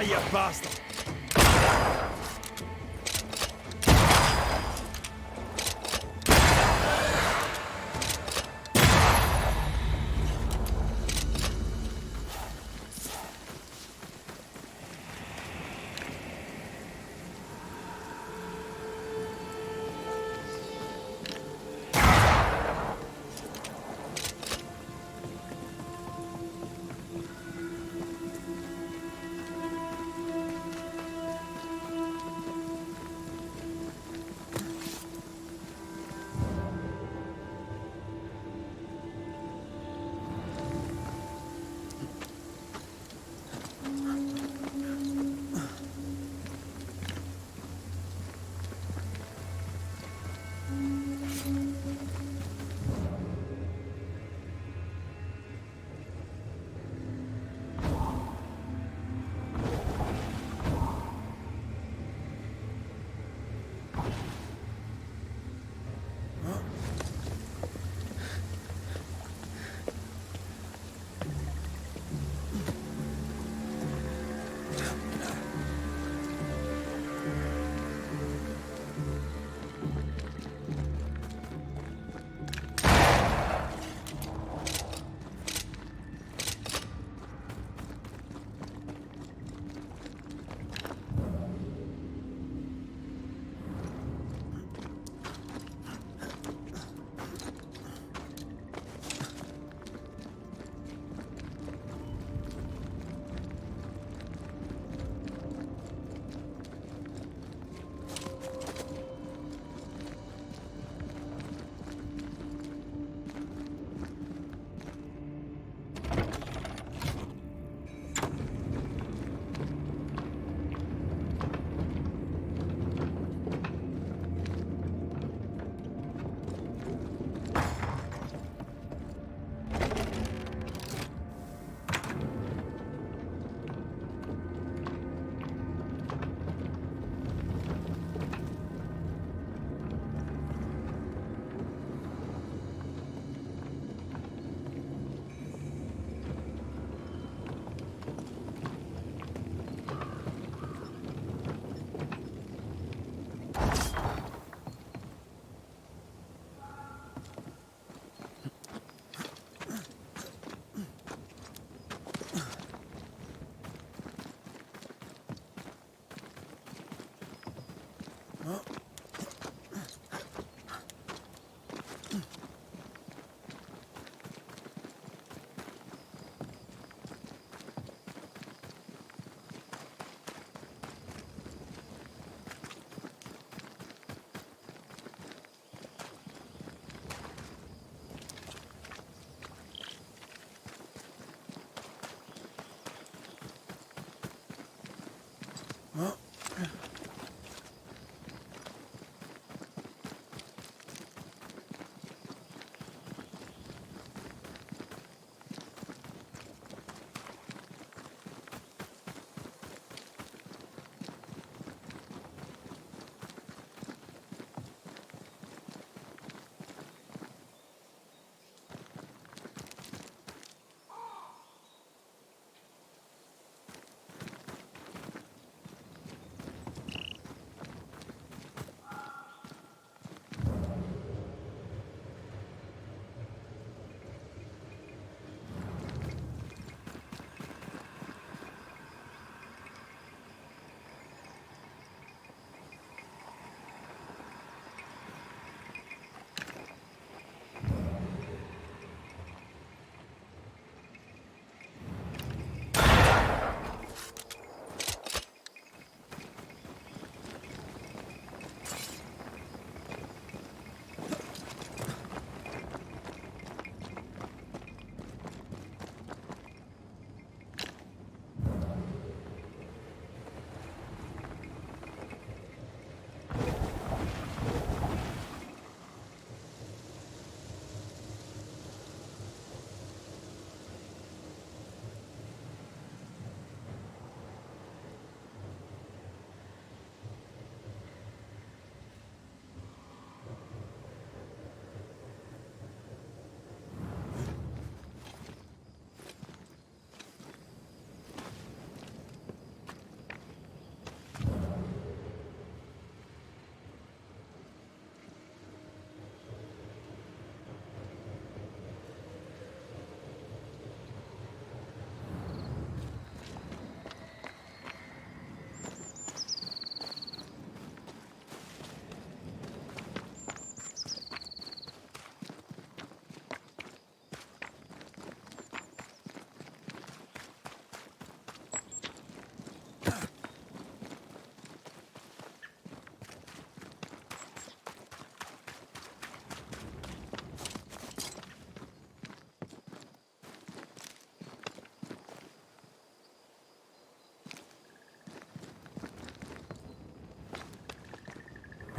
Die, you bastard!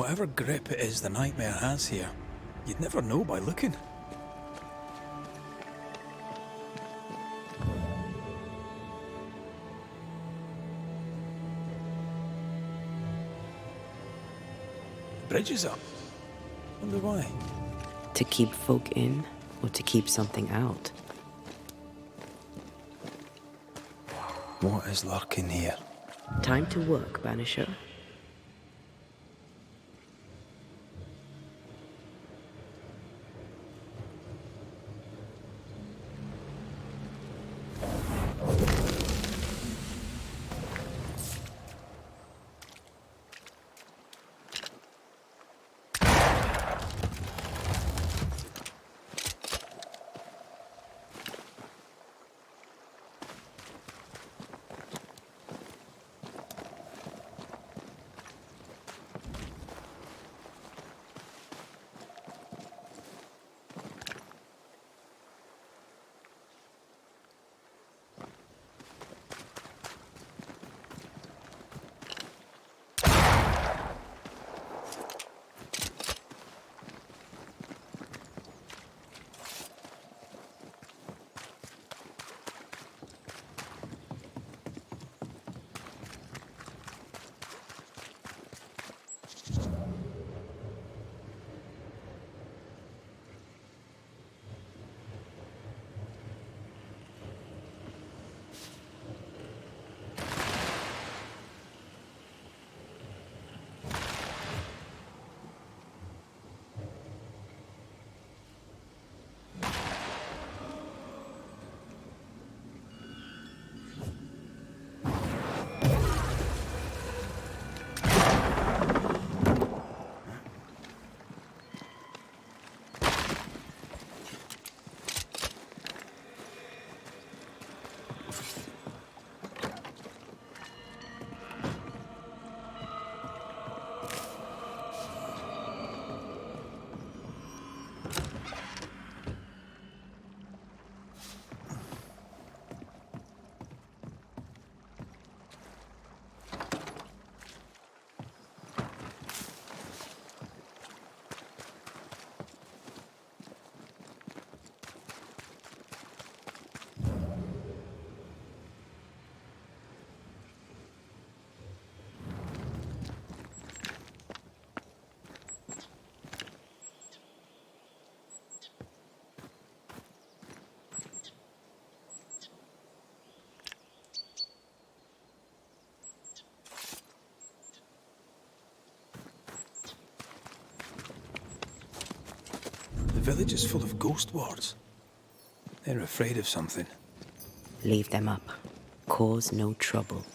Whatever grip it is the nightmare has here, you'd never know by looking. The bridge is up. Wonder why. To keep folk in, or to keep something out? What is lurking here? Time to work, Banisher. The village is full of ghost wards. They're afraid of something. Leave them up. Cause no trouble.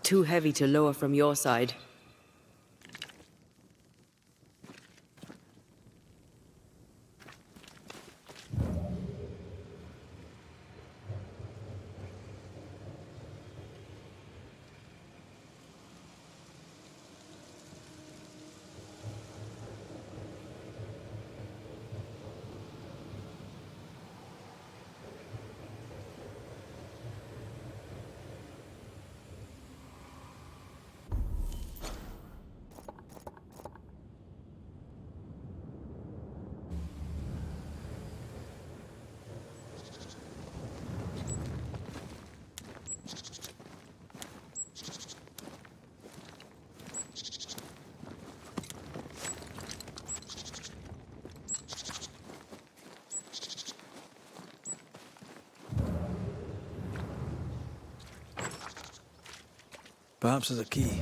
Too heavy to lower from your side. Perhaps there's a key.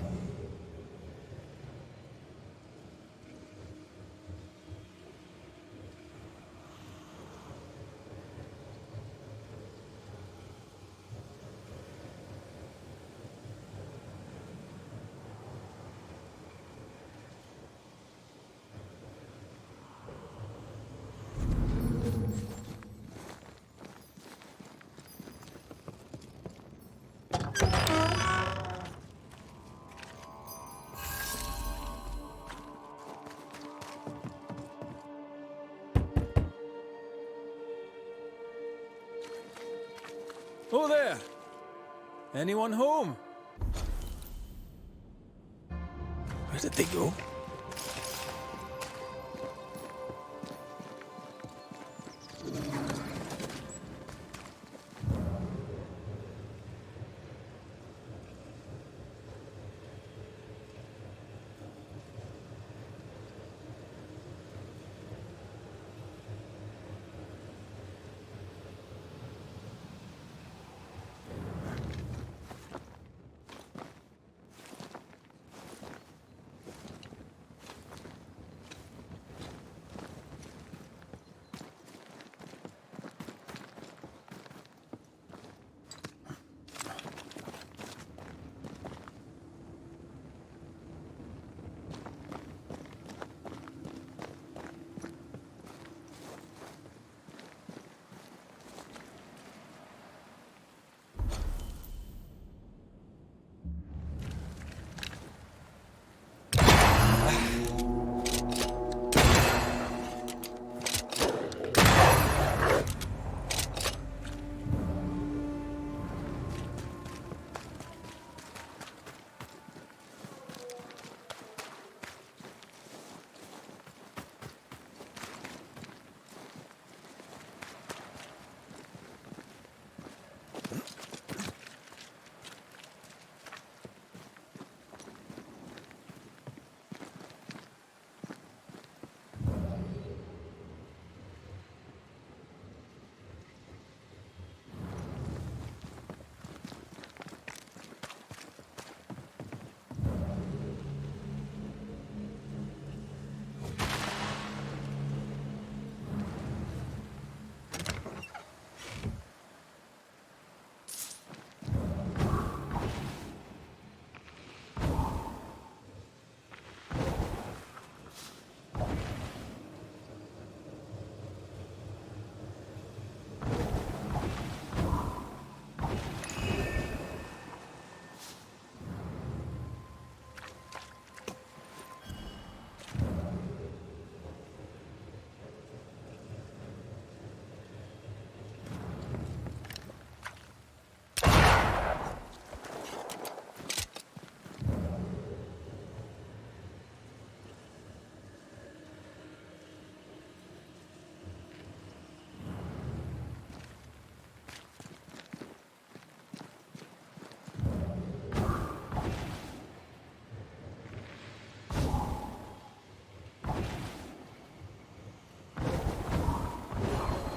Oh there! Anyone home? Where did they go?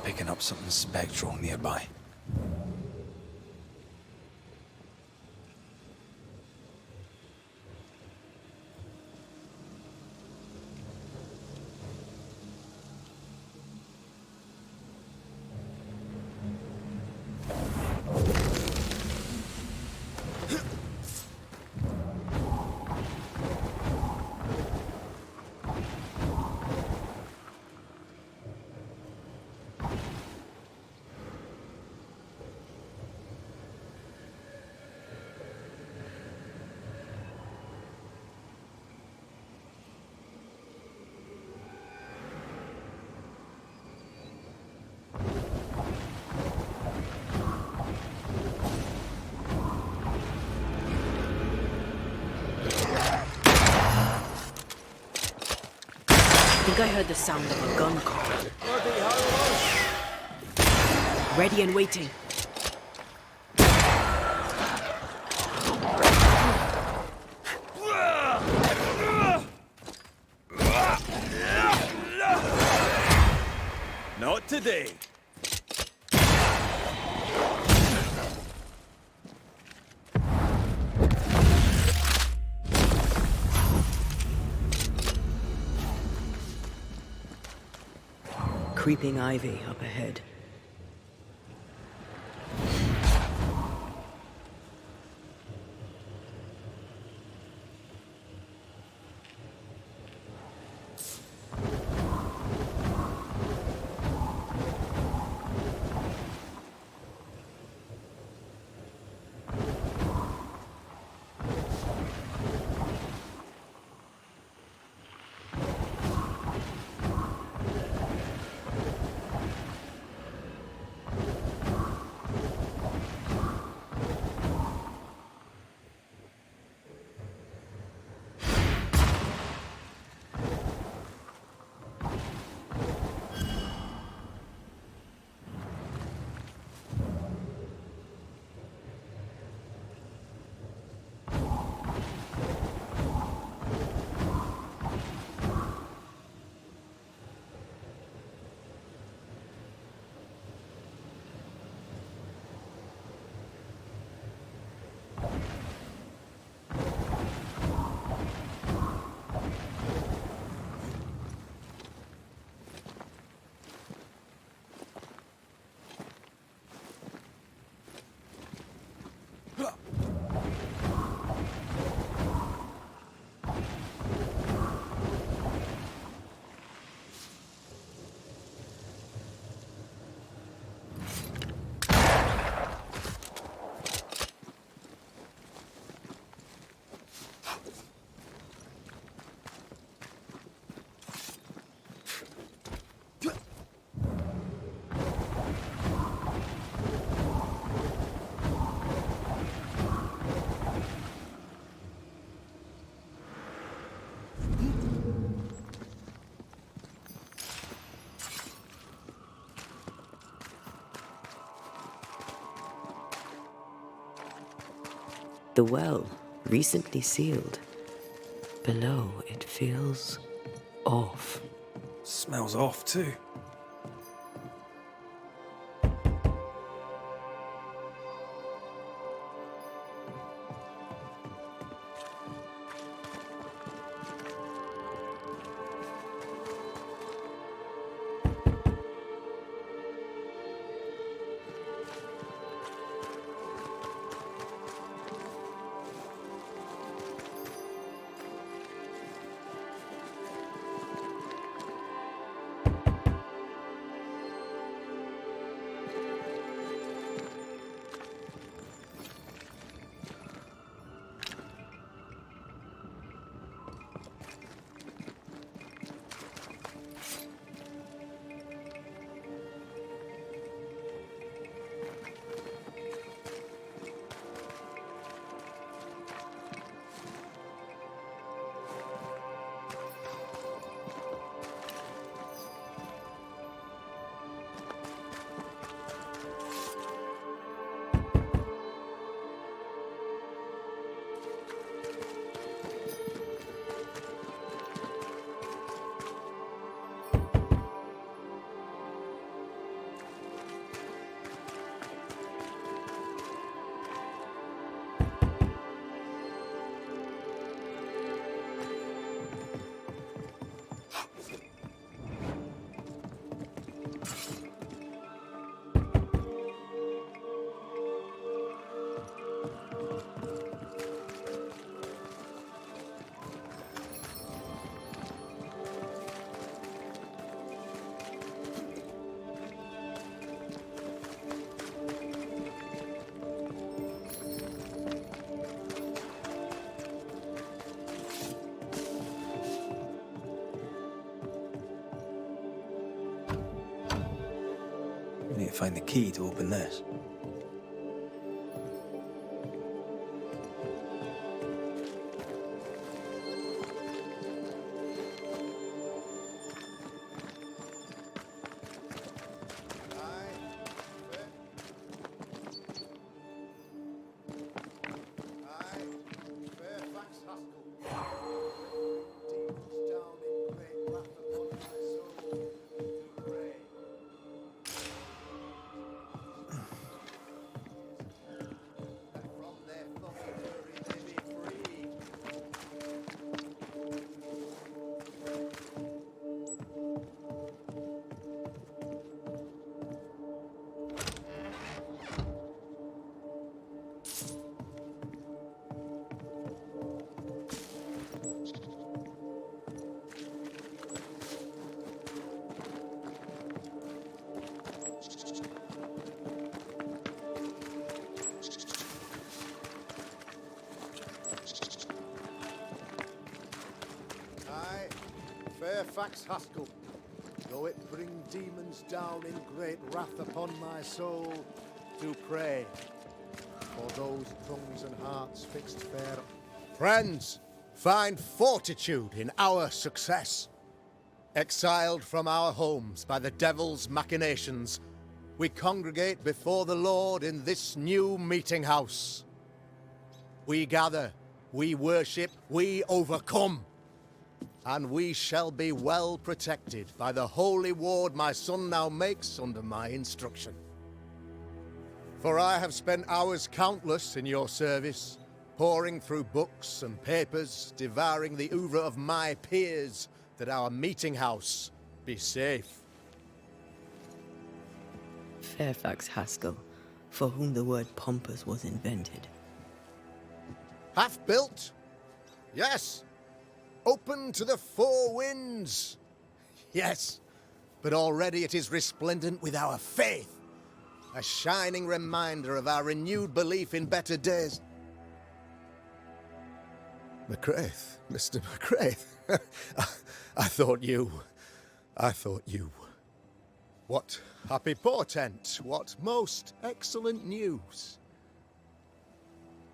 Picking up something spectral nearby. I think I heard the sound of a gun call. Ready and waiting. Not today. creeping ivy up ahead. The well, recently sealed. Below, it feels off. Smells off too. We need to find the key to open this. Fairfax Haskell, though it bring demons down in great wrath upon my soul, to pray for those tongues and hearts fixed fair. Friends, find fortitude in our success. Exiled from our homes by the devil's machinations, we congregate before the Lord in this new meeting house. We gather, we worship, we overcome. And we shall be well protected by the holy ward my son now makes under my instruction. For I have spent hours countless in your service, poring through books and papers, devouring the oeuvre of my peers, that our meeting house be safe. Fairfax Haskell, for whom the word pompous was invented. Half built? Yes. Open to the four winds? Yes. But already it is resplendent with our faith. A shining reminder of our renewed belief in better days. McCraith, Mr. McCraith. I thought you. What happy portent, what most excellent news.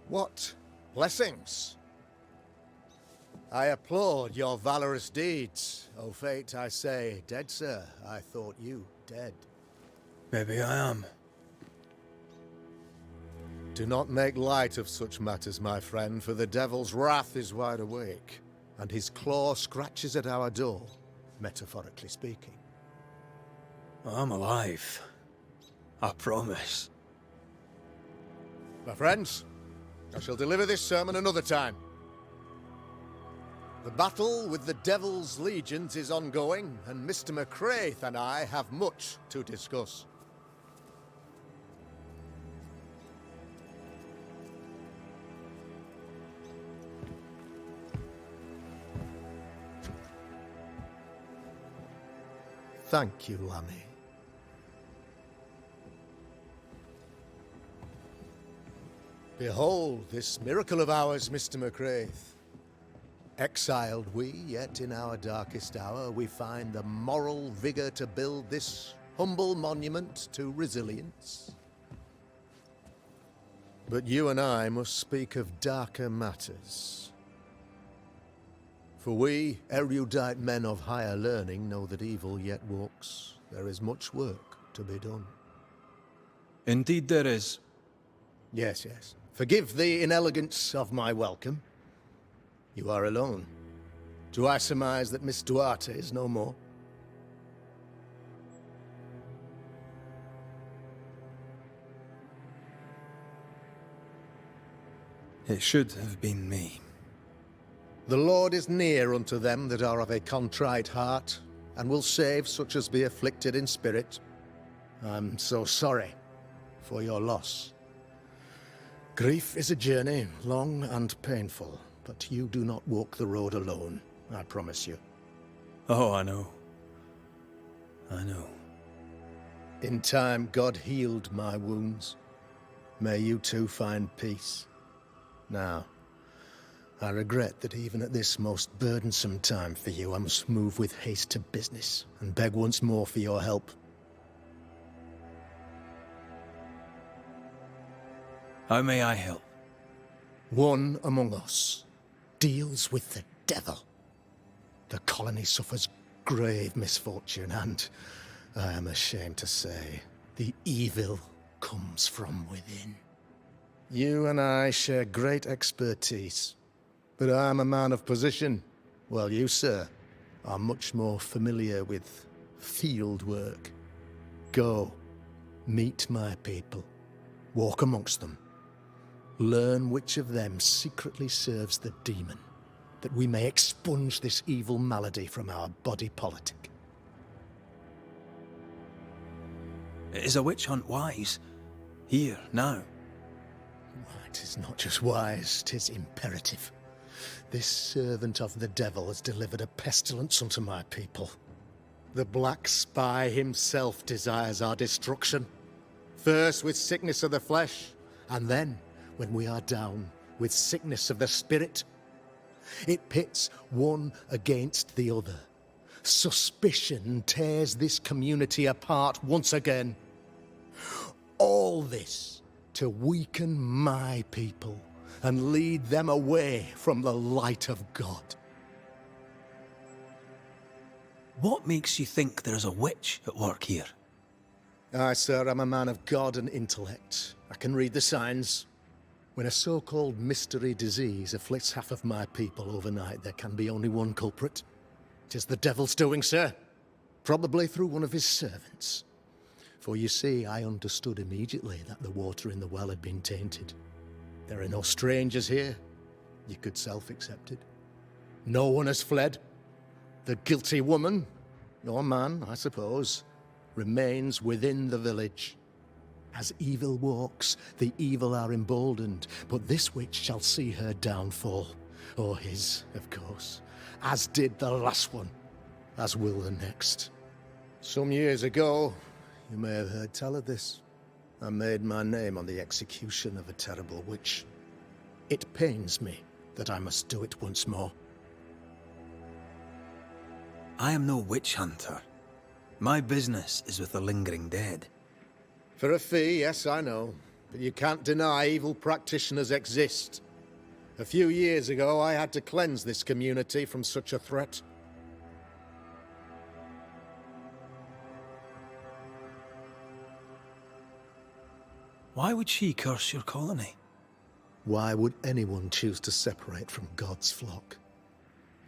What blessings. I applaud your valorous deeds. O fate, I say, dead sir, I thought you dead. Maybe I am. Do not make light of such matters, my friend, for the devil's wrath is wide awake, and his claw scratches at our door, metaphorically speaking. I'm alive. I promise. My friends, I shall deliver this sermon another time. The battle with the devil's legions is ongoing, and Mr. McCraith and I have much to discuss. Thank you, Lammy. Behold this miracle of ours, Mr. McCraith. Exiled we, yet in our darkest hour we find the moral vigor to build this humble monument to resilience. But you and I must speak of darker matters. For we, erudite men of higher learning, know that evil yet walks. There is much work to be done. Indeed there is. Yes, yes. Forgive the inelegance of my welcome. You are alone. Do I surmise that Miss Duarte is no more? It should have been me. The Lord is near unto them that are of a contrite heart, and will save such as be afflicted in spirit. I'm so sorry for your loss. Grief is a journey, long and painful, but you do not walk the road alone, I promise you. Oh, I know. I know. In time, God healed my wounds. May you too find peace. Now, I regret that even at this most burdensome time for you, I must move with haste to business and beg once more for your help. How may I help? One among us deals with the devil. The colony suffers grave misfortune, and I am ashamed to say, the evil comes from within. You and I share great expertise, but I am a man of position, while you, sir, are much more familiar with field work. Go, meet my people, walk amongst them, learn which of them secretly serves the demon, that we may expunge this evil malady from our body politic. Is a witch hunt wise? Here, now? It is not just wise, 'tis imperative. This servant of the devil has delivered a pestilence unto my people. The Black Spy himself desires our destruction. First with sickness of the flesh, and then, when we are down, with sickness of the spirit. It pits one against the other, Suspicion tears this community apart once again. All this to weaken my people and lead them away from the light of God. What makes you think there's a witch at work here? Aye, sir, I'm a man of God and intellect. I can read the signs. When a so-called mystery disease afflicts half of my people overnight, there can be only one culprit. It is the devil's doing, sir. Probably through one of his servants. For you see, I understood immediately that the water in the well had been tainted. There are no strangers here. You could self-accept it. No one has fled. The guilty woman, or man, I suppose, remains within the village. As evil walks, the evil are emboldened, but this witch shall see her downfall. Or his, of course. As did the last one. As will the next. Some years ago, you may have heard tell of this. I made my name on the execution of a terrible witch. It pains me that I must do it once more. I am no witch hunter. My business is with the lingering dead. For a fee, yes, I know. But you can't deny evil practitioners exist. A few years ago, I had to cleanse this community from such a threat. Why would she curse your colony? Why would anyone choose to separate from God's flock?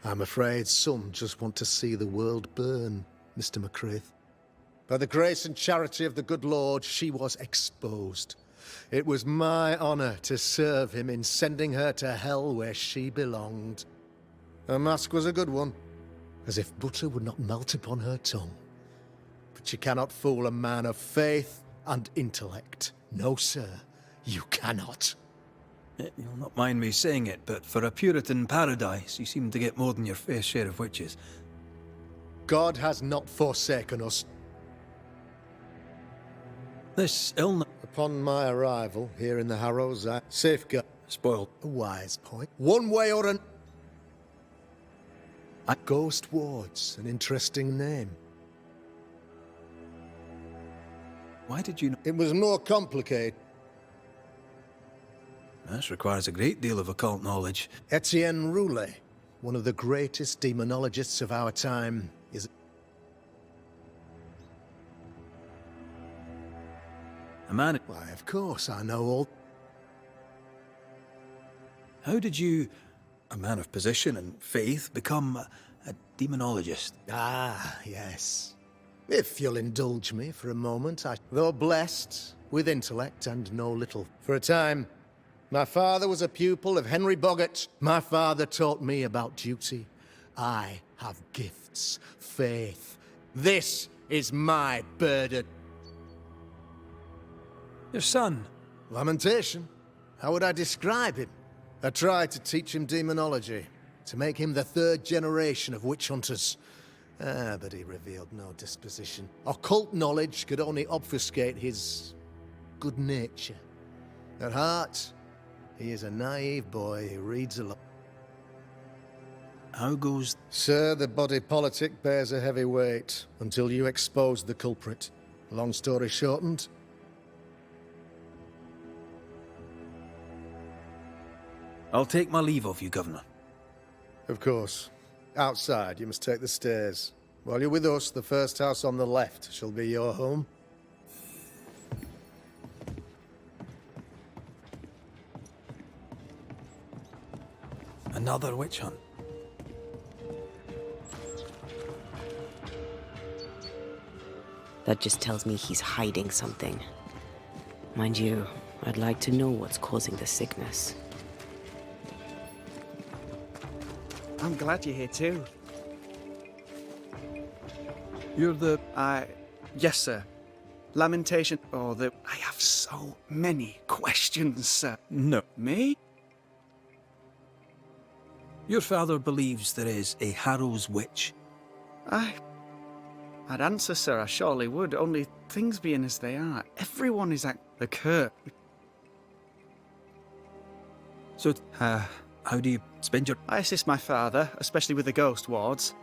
I'm afraid some just want to see the world burn, Mr. McCraith. By the grace and charity of the good Lord, she was exposed. It was my honor to serve him in sending her to hell where she belonged. Her mask was a good one, as if butter would not melt upon her tongue. But you cannot fool a man of faith and intellect. No, sir, you cannot. You'll not mind me saying it, but for a Puritan paradise, you seem to get more than your fair share of witches. God has not forsaken us. This illness... Upon my arrival here in the Harrows, I safeguard... Spoiled. A wise point. One way or an... Ghost Ward's an interesting name. Why did you... It was more complicated. This requires a great deal of occult knowledge. Etienne Roulet, one of the greatest demonologists of our time, is... A man... Why, of course, I know all... How did you, a man of position and faith, become a demonologist? Ah, yes. If you'll indulge me for a moment, though blessed with intellect and no little. For a time, my father was a pupil of Henry Boggart. My father taught me about duty. I have gifts, faith. This is my burden. Your son? Lamentation. How would I describe him? I tried to teach him demonology, to make him the third generation of witch hunters. But he revealed no disposition. Occult knowledge could only obfuscate his good nature. At heart, he is a naive boy who reads a lot. How goes... Sir, the body politic bears a heavy weight until you expose the culprit. Long story shortened. I'll take my leave of you, Governor. Of course. Outside, you must take the stairs. While you're with us, the first house on the left shall be your home. Another witch hunt. That just tells me he's hiding something. Mind you, I'd like to know what's causing the sickness. I'm glad you're here too. You're the... Yes, sir. Lamentation. I have so many questions, sir. No. Me? Your father believes there is a Harrow's witch. I'd answer, sir, I surely would, only things being as they are, everyone is the curse. So, how do you spend your... I assist my father, especially with the ghost wards.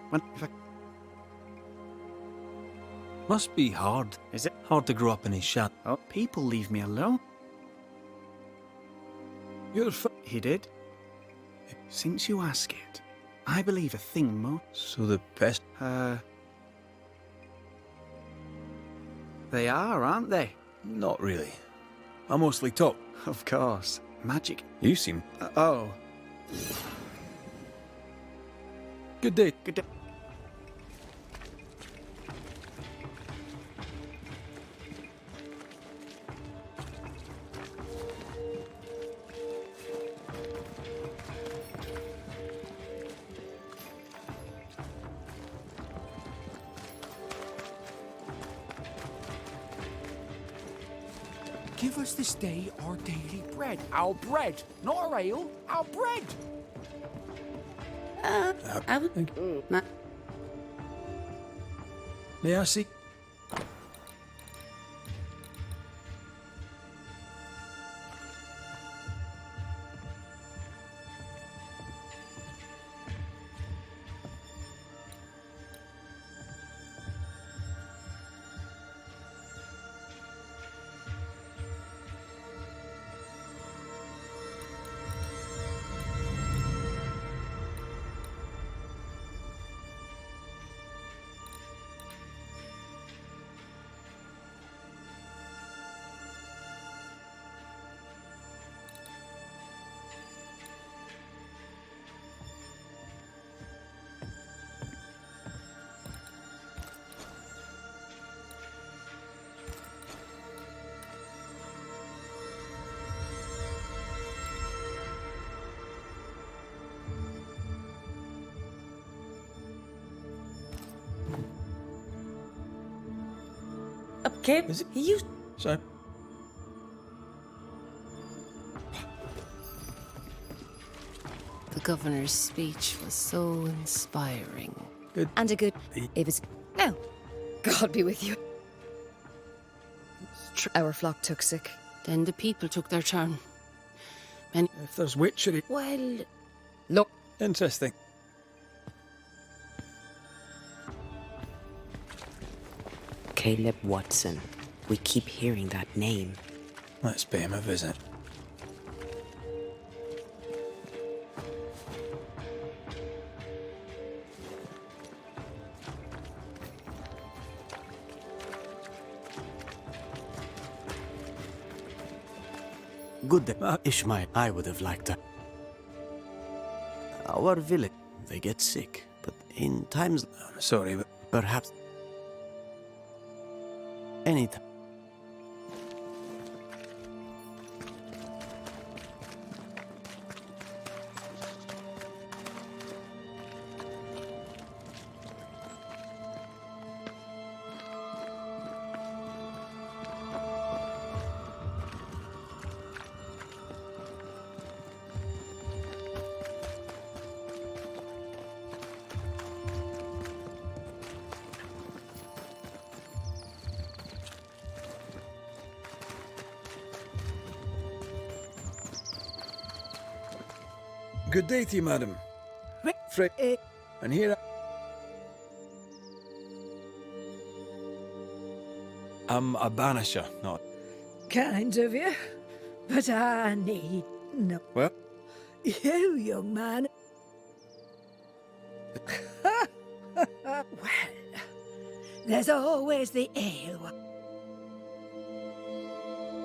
Must be hard. Is it? Hard to grow up in his shadow. Oh, people leave me alone. You're He did? Since you ask it, I believe a thing more. So the best. They are, aren't they? Not really. I mostly talk. Of course. Magic. You seem. Oh. Good day. Good day. Give us this day our daily bread. Our bread, not our ale, our bread. I would. May I see? Okay, Is it- you. Sorry. The governor's speech was so inspiring. Good. And a good. Hey. It was. Oh, God be with you. Our flock took sick. Then the people took their turn. If there's witchery. Well, look. Interesting. Caleb Watson. We keep hearing that name. Let's pay him a visit. Good day, Ishmael. I would have liked to. Our village, they get sick, but in times, I'm sorry, but perhaps. Anytime. good day to you, madam. Fred, and here I'm a banisher, not. Kind of you, but I need no. Well, You, young man. Well, there's always the ale.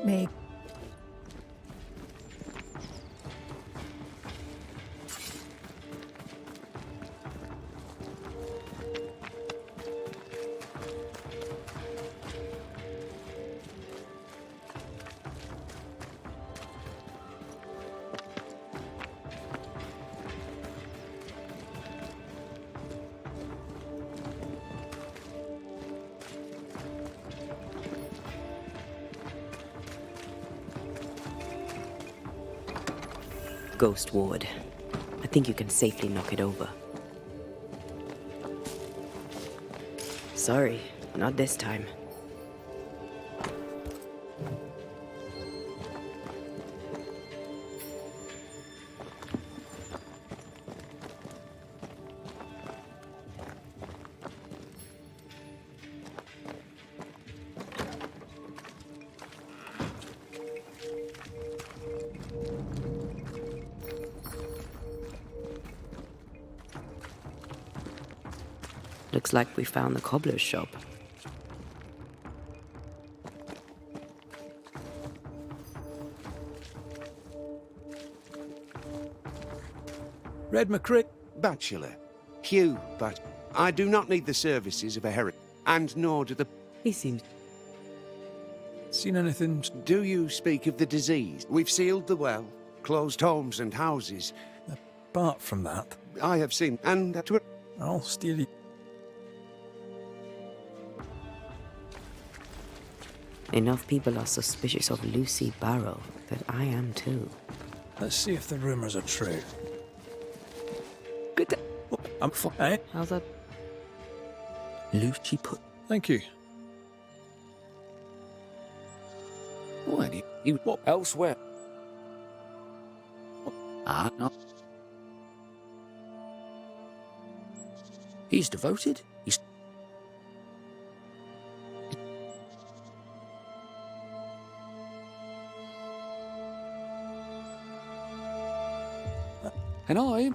Maybe. Ghost Ward. I think you can safely knock it over. Sorry, not this time. Looks like we found the cobbler's shop. Red McCray. Bachelor. Hugh, but I do not need the services of a heretic, and nor do the... He seems... Seen anything? Do you speak of the disease? We've sealed the well, closed homes and houses. Apart from that, I have seen, and that were... I'll steer you. Enough people are suspicious of Lucy Barrow that I am too. Let's see if the rumours are true. Good. I'm eh? How's that? Lucy put... Thank you. Why do you what elsewhere? No. He's devoted. He's and I.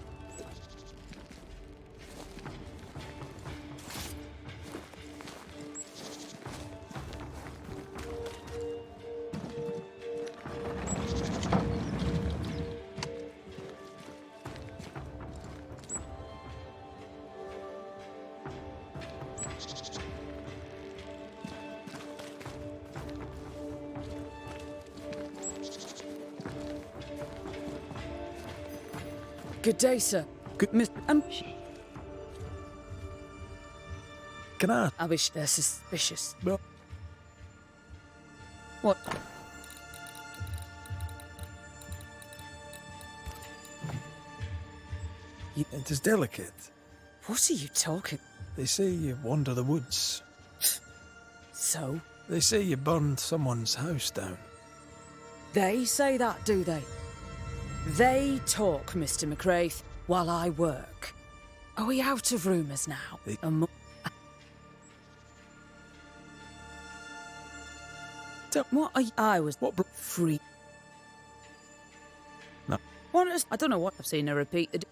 Good day, sir. Good miss. Can I wish they're suspicious. Well, What? it is delicate. What are you talking? They say you wander the woods. So? They say you burned someone's house down. They say that, do they? They talk, Mr. McCraith, while I work. Are we out of rumours now? They- What are you? I was What free. No. What is? I don't know what I've seen her repeated.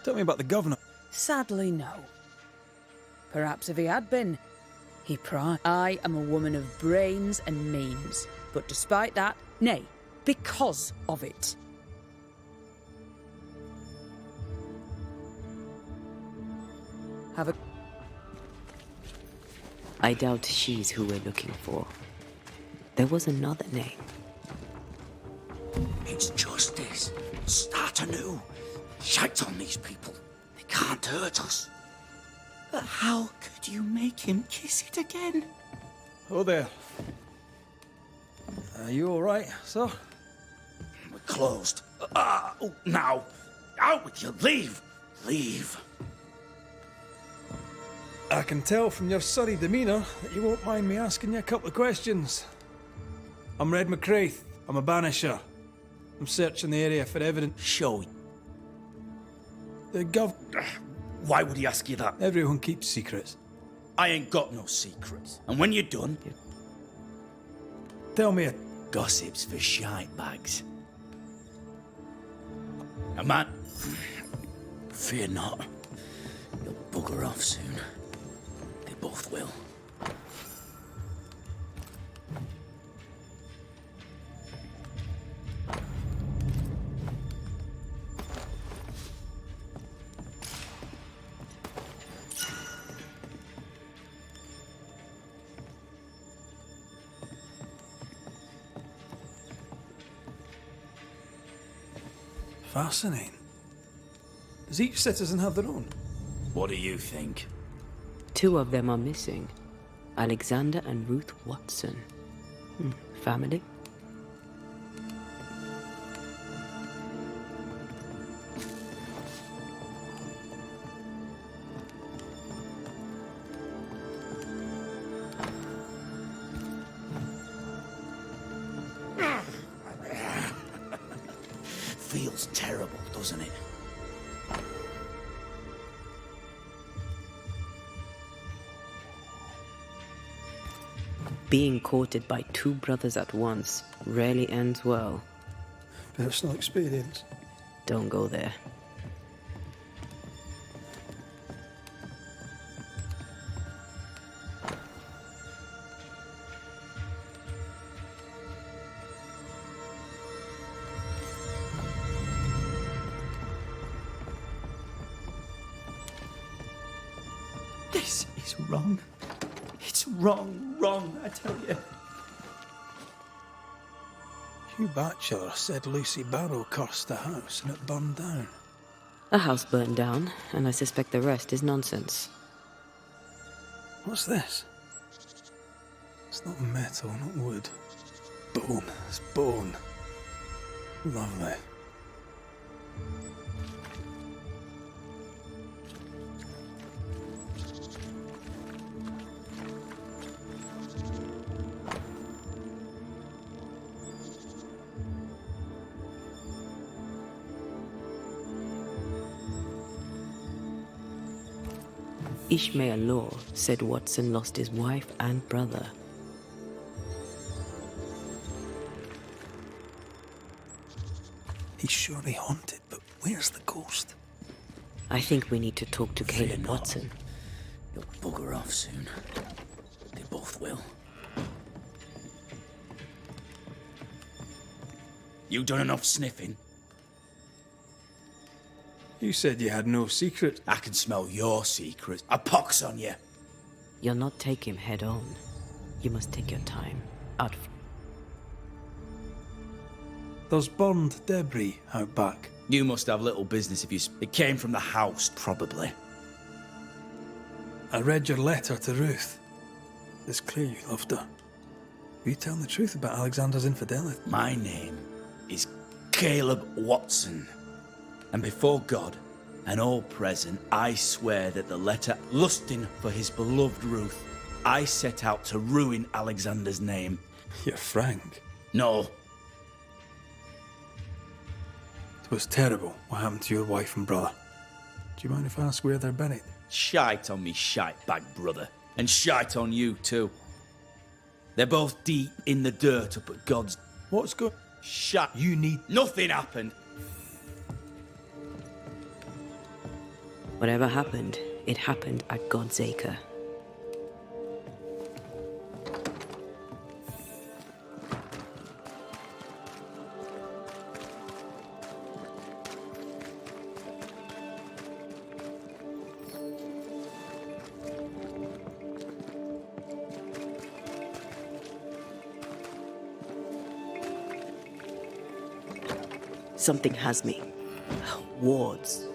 Tell me about the governor. Sadly, no. Perhaps if he had been, he pried. I am a woman of brains and means, but despite that, nay, because of it. Have a... I doubt she's who we're looking for. There was another name. It's justice. Start anew. Shite on these people. They can't hurt us. But how could you make him kiss it again? Oh there. Are you all right, sir? We're closed. Now. Out with you. Leave. Leave. I can tell from your surly demeanour that you won't mind me asking you a couple of questions. I'm Red McCraith. I'm a banisher. I'm searching the area for evidence. Show. The gov... Why would he ask you that? Everyone keeps secrets. I ain't got no secrets. And when you're done, Tell me a... gossip's for shite bags. And man, fear not. You'll bugger off soon. They both will. Fascinating. Does each citizen have their own? What do you think? Two of them are missing. Alexander and Ruth Watson. Family? Feels terrible, doesn't it? Being courted by two brothers at once rarely ends well. Personal experience. Don't go there. This is wrong. It's wrong, I tell you. Hugh Batchelor said Lucy Barrow cursed the house and it burned down. A house burned down, and I suspect the rest is nonsense. What's this? It's not metal, not wood. Bone. It's bone. Lovely. Ishmael Law said Watson lost his wife and brother. He's surely haunted, but where's the ghost? I think we need to talk to Caleb Watson. You'll bugger off soon. They both will. You done enough sniffing? You said you had no secret. I can smell your secret. A pox on you. You'll not take him head on. You must take your time. There's burned debris out back. You must have little business if you... It came from the house, probably. I read your letter to Ruth. It's clear you loved her. Are you telling the truth about Alexander's infidelity? My name is Caleb Watson. And before God and all present, I swear that the letter lusting for his beloved Ruth, I set out to ruin Alexander's name. You're frank. No. It was terrible what happened to your wife and brother. Do you mind if I ask where they're buried? Shite on me shite bag brother. And shite on you too. They're both deep in the dirt up at God's... What's going... Shut. You need... Nothing happened. Whatever happened, it happened at God's acre. Something has me. Wards.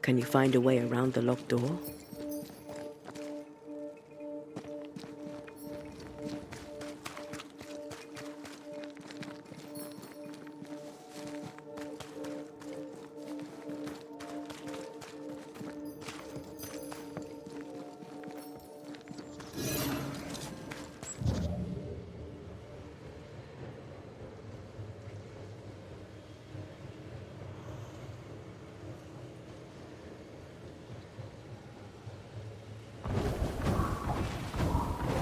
Can you find a way around the locked door?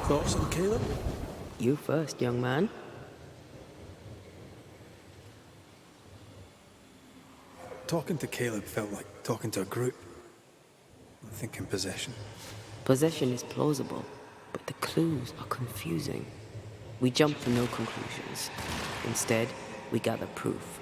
Thoughts on Caleb? You first, young man. Talking to Caleb felt like talking to a group. I'm thinking possession. Possession is plausible, but the clues are confusing. We jump to no conclusions. Instead, we gather proof.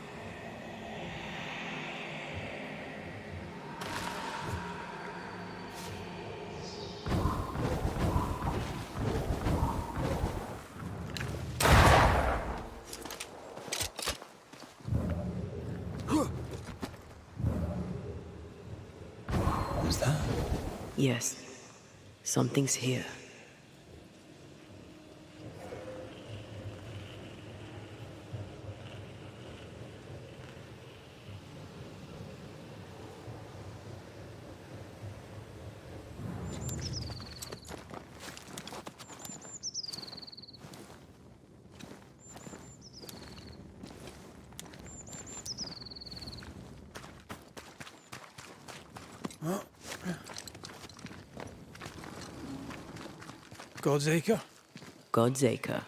What's that? Yes, something's here. God's Acre? God's Acre.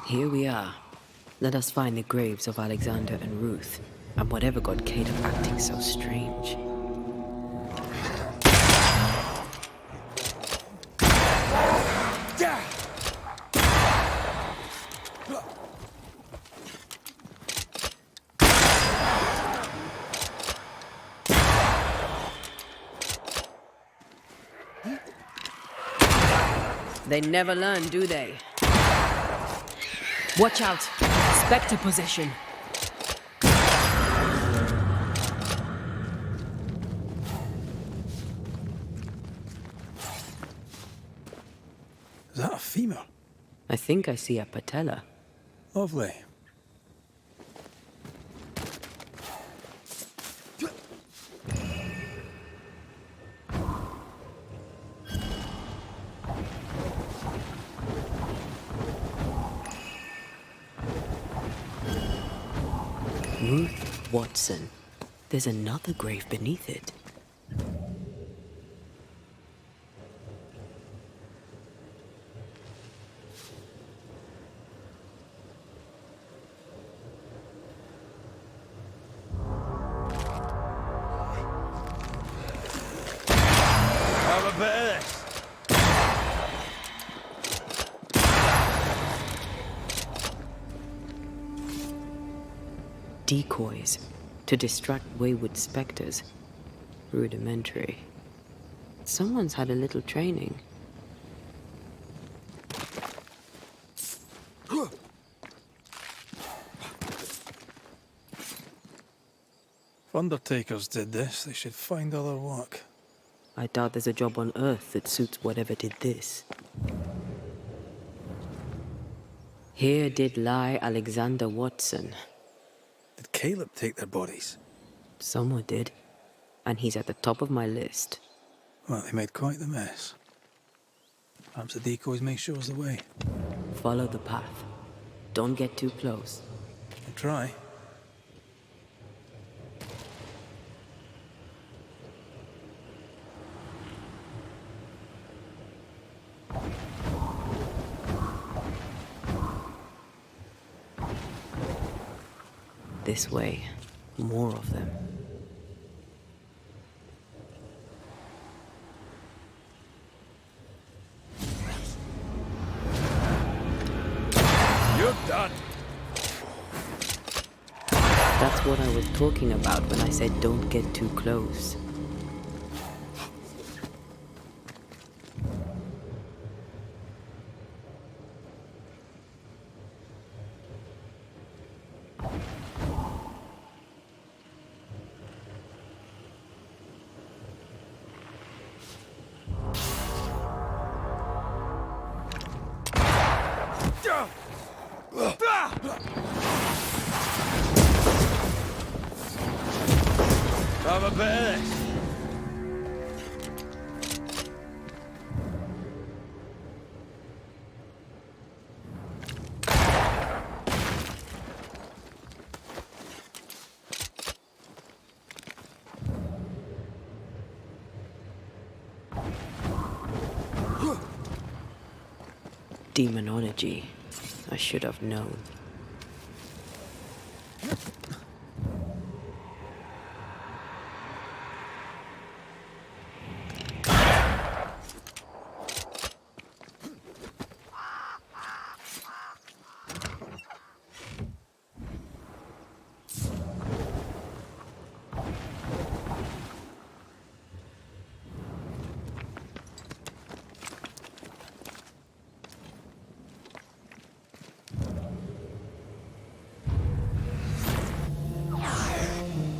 Here we are. Let us find the graves of Alexander and Ruth, and whatever got Caleb acting so strange. They never learn, do they? Watch out! Spectre possession! Is that a femur? I think I see a patella. Lovely. Ruth Watson. There's another grave beneath it. Have a bit of this. Decoys to distract wayward specters. Rudimentary. Someone's had a little training. If undertakers did this, they should find other work. I doubt there's a job on Earth that suits whatever did this. Here did lie Alexander Watson. Did Caleb take their bodies? Someone did. And he's at the top of my list. Well, they made quite the mess. Perhaps the decoys may show us the way. Follow the path. Don't get too close. I'll try. This way. More of them. You're done. That's what I was talking about when I said don't get too close. Have a bit of this. Demonology. I should have known.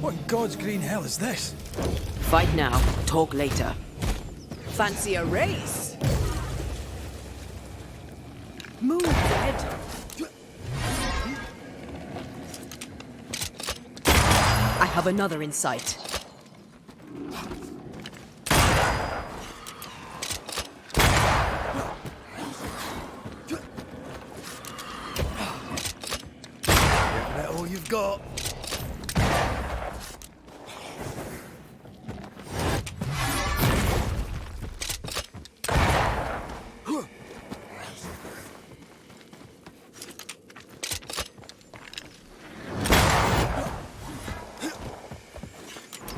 What in God's green hell is this? Fight now, talk later. Fancy a race? Move, Red. I have another in sight. Giving it all you've got.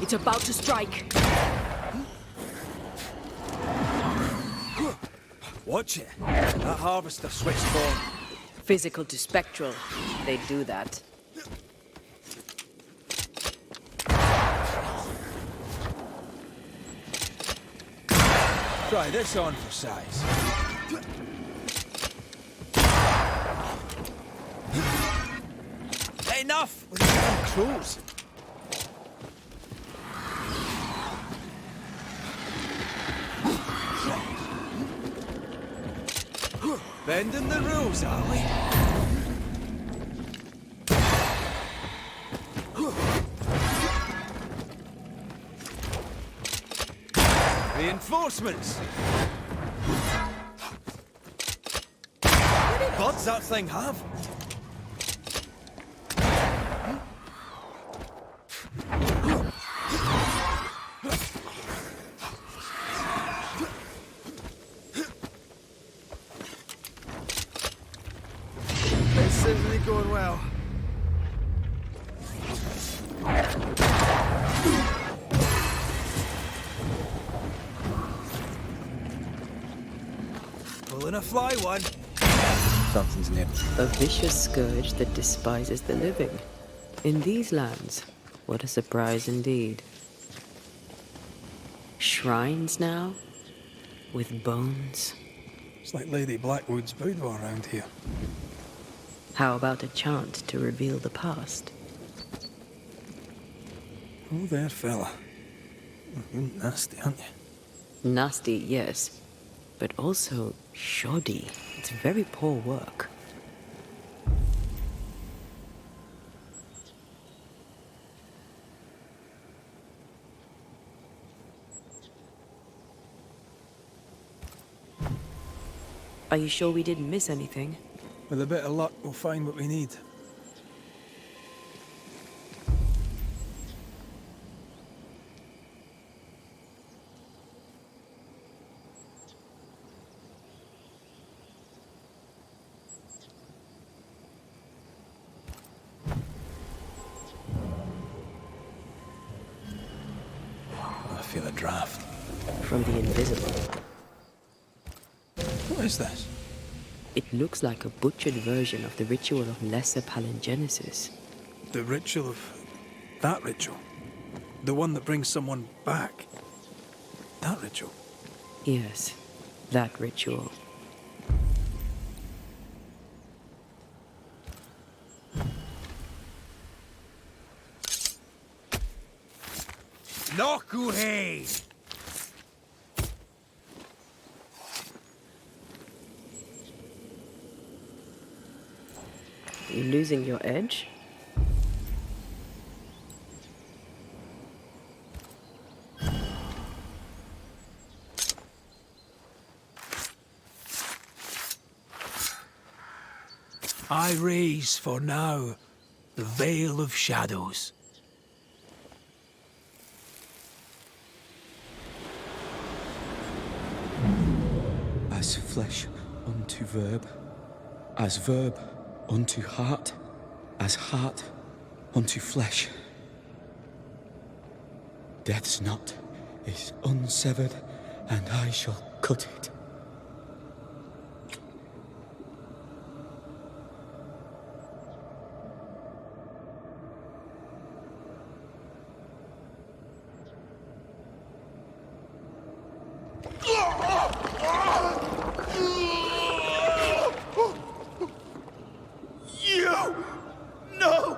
It's about to strike. Watch it. That harvester switched form. Physical to spectral. They do that. Try this on for size. Enough with the damn crows. Bending the rules, are we? Reinforcements! How many buds that thing have? This isn't going well. Pulling a fly one. Something's near. A vicious scourge that despises the living. In these lands, what a surprise indeed. Shrines now? With bones? It's like Lady Blackwood's boudoir around here. How about a chant to reveal the past? Oh, there, fella. You're nasty, aren't you? Nasty, yes, but also shoddy. It's very poor work. Are you sure we didn't miss anything? With a bit of luck, we'll find what we need. I feel a draft. From the invisible. What is this? It looks like a butchered version of the ritual of lesser palingenesis. The ritual of... that ritual? The one that brings someone back? That ritual? Yes, that ritual. Nokuhei! You losing your edge? I raise for now the veil of shadows. As flesh unto verb, as verb unto heart, as heart unto flesh. Death's knot is unsevered, and I shall cut it. You! No!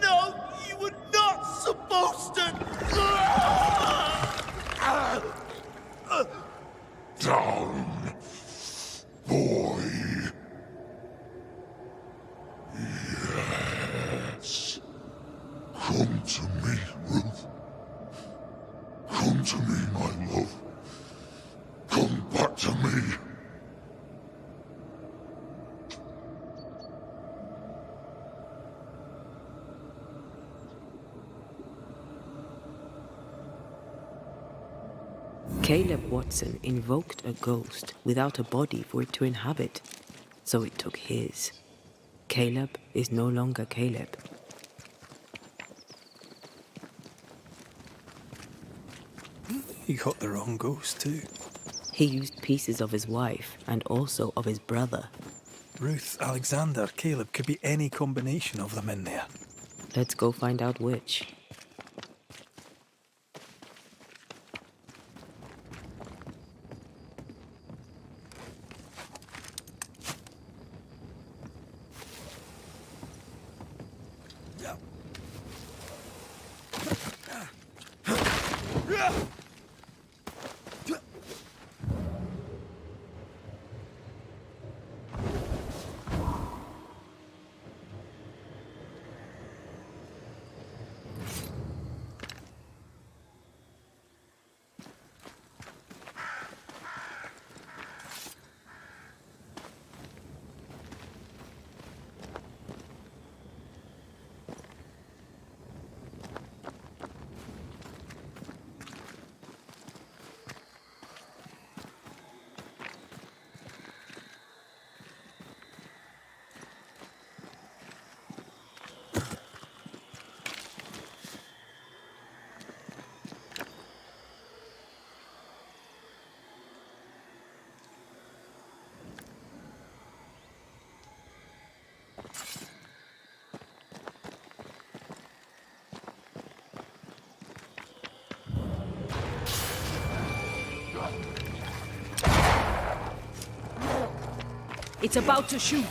No! You were not supposed to! Down, boy. Yes. Come to me, Ruth. Come to me, my love. Come back to me. Caleb Watson invoked a ghost without a body for it to inhabit, so it took his. Caleb is no longer Caleb. He got the wrong ghost too. He used pieces of his wife and also of his brother. Ruth, Alexander, Caleb, could be any combination of them in there. Let's go find out which. It's about to shoot.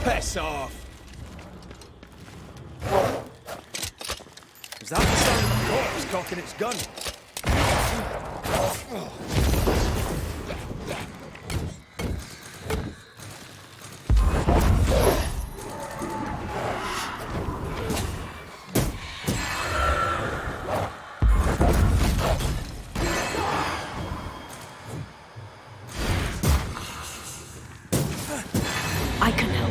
Piss off! Is that the sound of a corpse cocking its gun? I can help.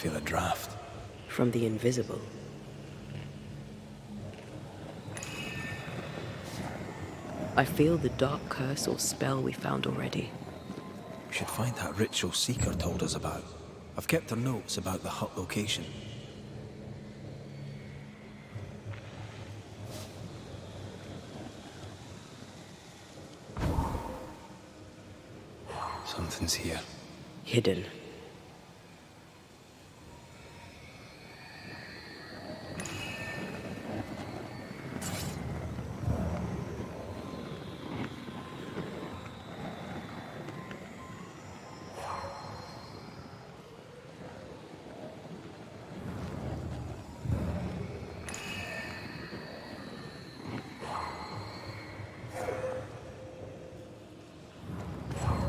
feel a draft. From the invisible. I feel the dark curse or spell we found already. We should find that ritual Seeker told us about. I've kept her notes about the hut location. Something's here. Hidden.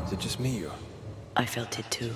Is it just me or? I felt it too.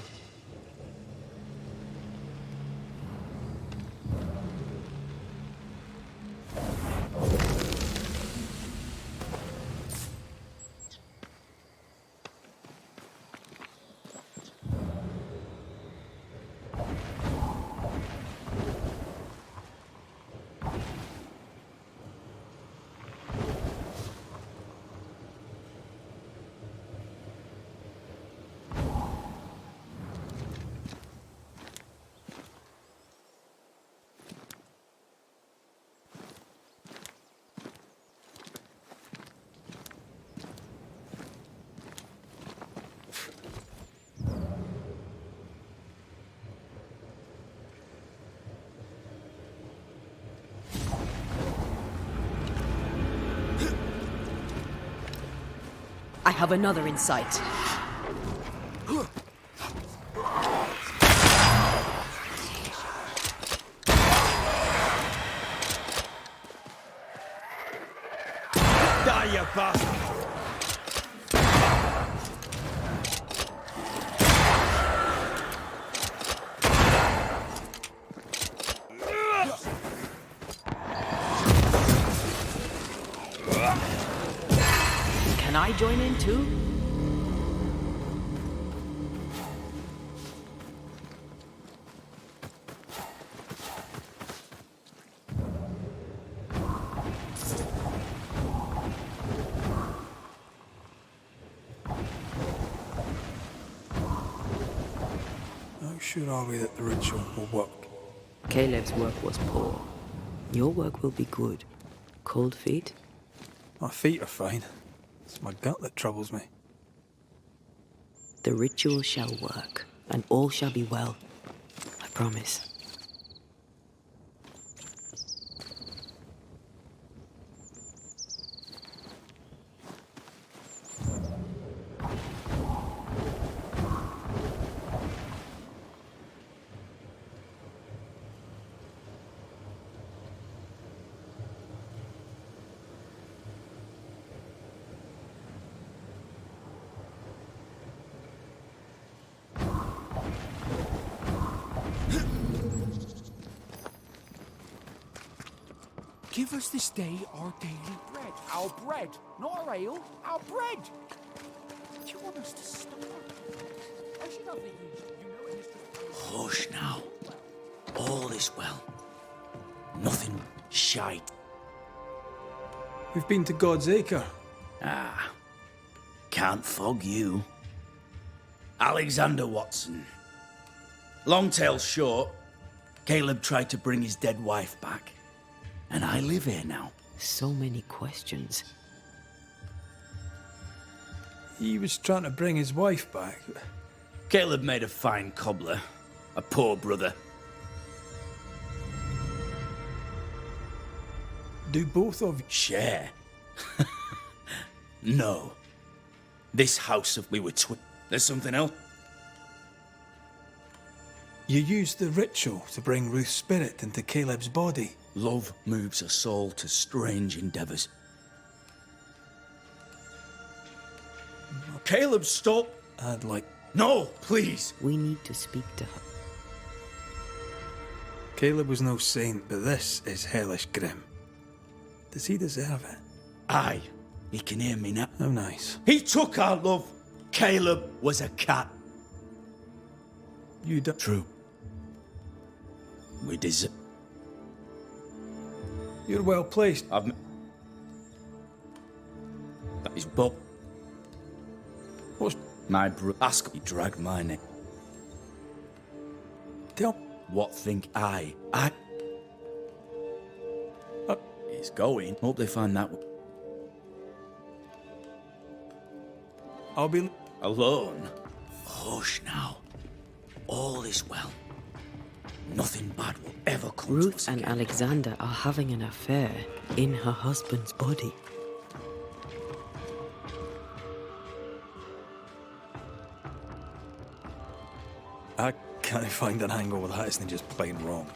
I have another insight. Die, you bastard! Can I join in too? How sure are we that the ritual will work? Caleb's work was poor. Your work will be good. Cold feet? My feet are fine. It's my gut that troubles me. The ritual shall work, and all shall be well. I promise. Give us this day our daily bread. Our bread, not our ale, our bread. Do you want us to starve? I should have the use. You know it is just... Hush now. All is well. Nothing shite. We've been to God's Acre. Ah. Can't fog you. Alexander Watson. Long tale short, Caleb tried to bring his dead wife back. And I live here now. So many questions. He was trying to bring his wife back. Caleb made a fine cobbler. A poor brother. Do both of you Share? No. This house of we were There's something else? You used the ritual to bring Ruth's spirit into Caleb's body. Love moves a soul to strange endeavors. Caleb, stop! I'd like... No, please! We need to speak to her. Caleb was no saint, but this is hellish grim. Does he deserve it? Aye, he can hear me now. How nice. He took our love. Caleb was a cat. You don't... True. We deserve. You're well placed. That is Bob. What's... My ask he dragged my name. Tell... What think I? He's going. Hope they find that. I'll be... Alone? Hush now. All is well. Nothing bad will ever come to Ruth us and again. Alexander are having an affair in her husband's body. I can't find an angle with that, isn't just plain wrong.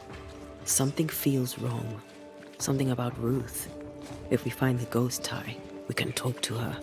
Something feels wrong. Something about Ruth. If we find the ghost tie, we can talk to her.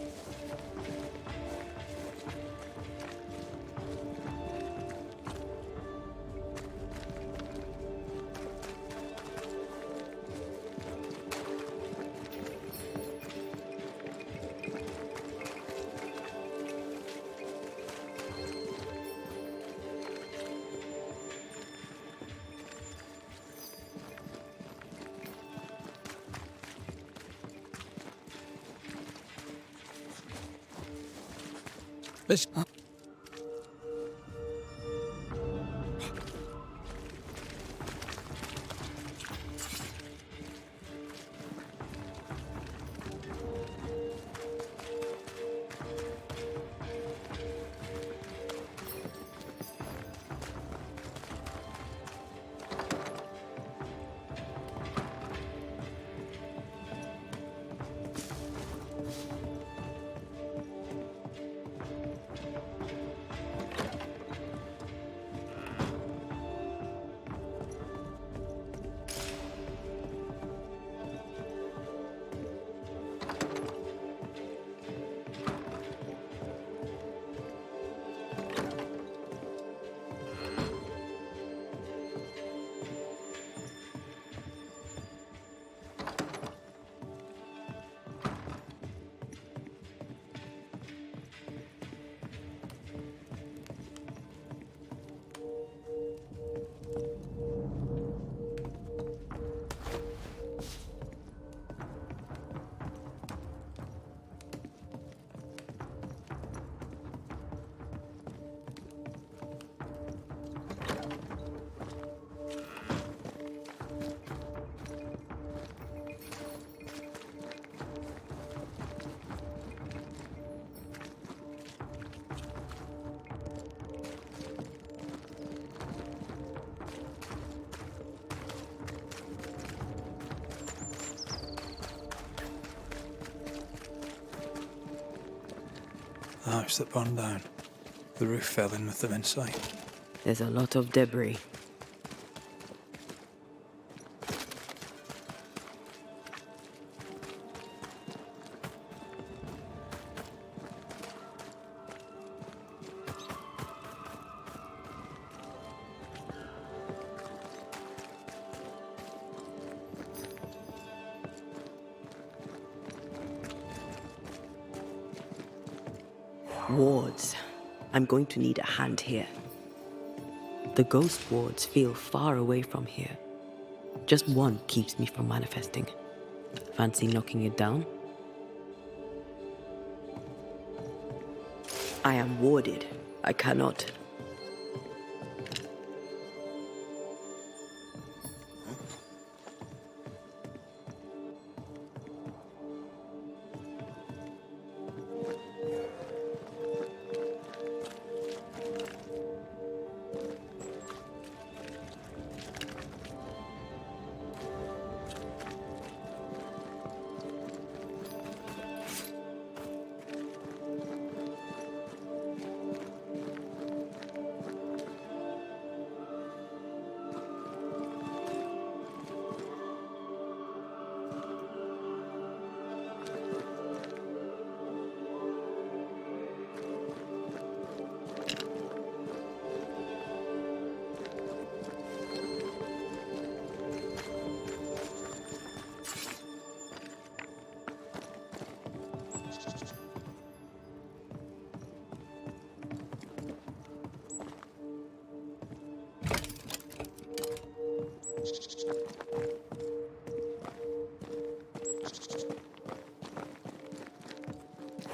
This... The house that burned down. The roof fell in with them inside. There's a lot of debris. Wards. I'm going to need a hand here. The ghost wards feel far away from here. Just one keeps me from manifesting. Fancy knocking it down? I am warded. I cannot.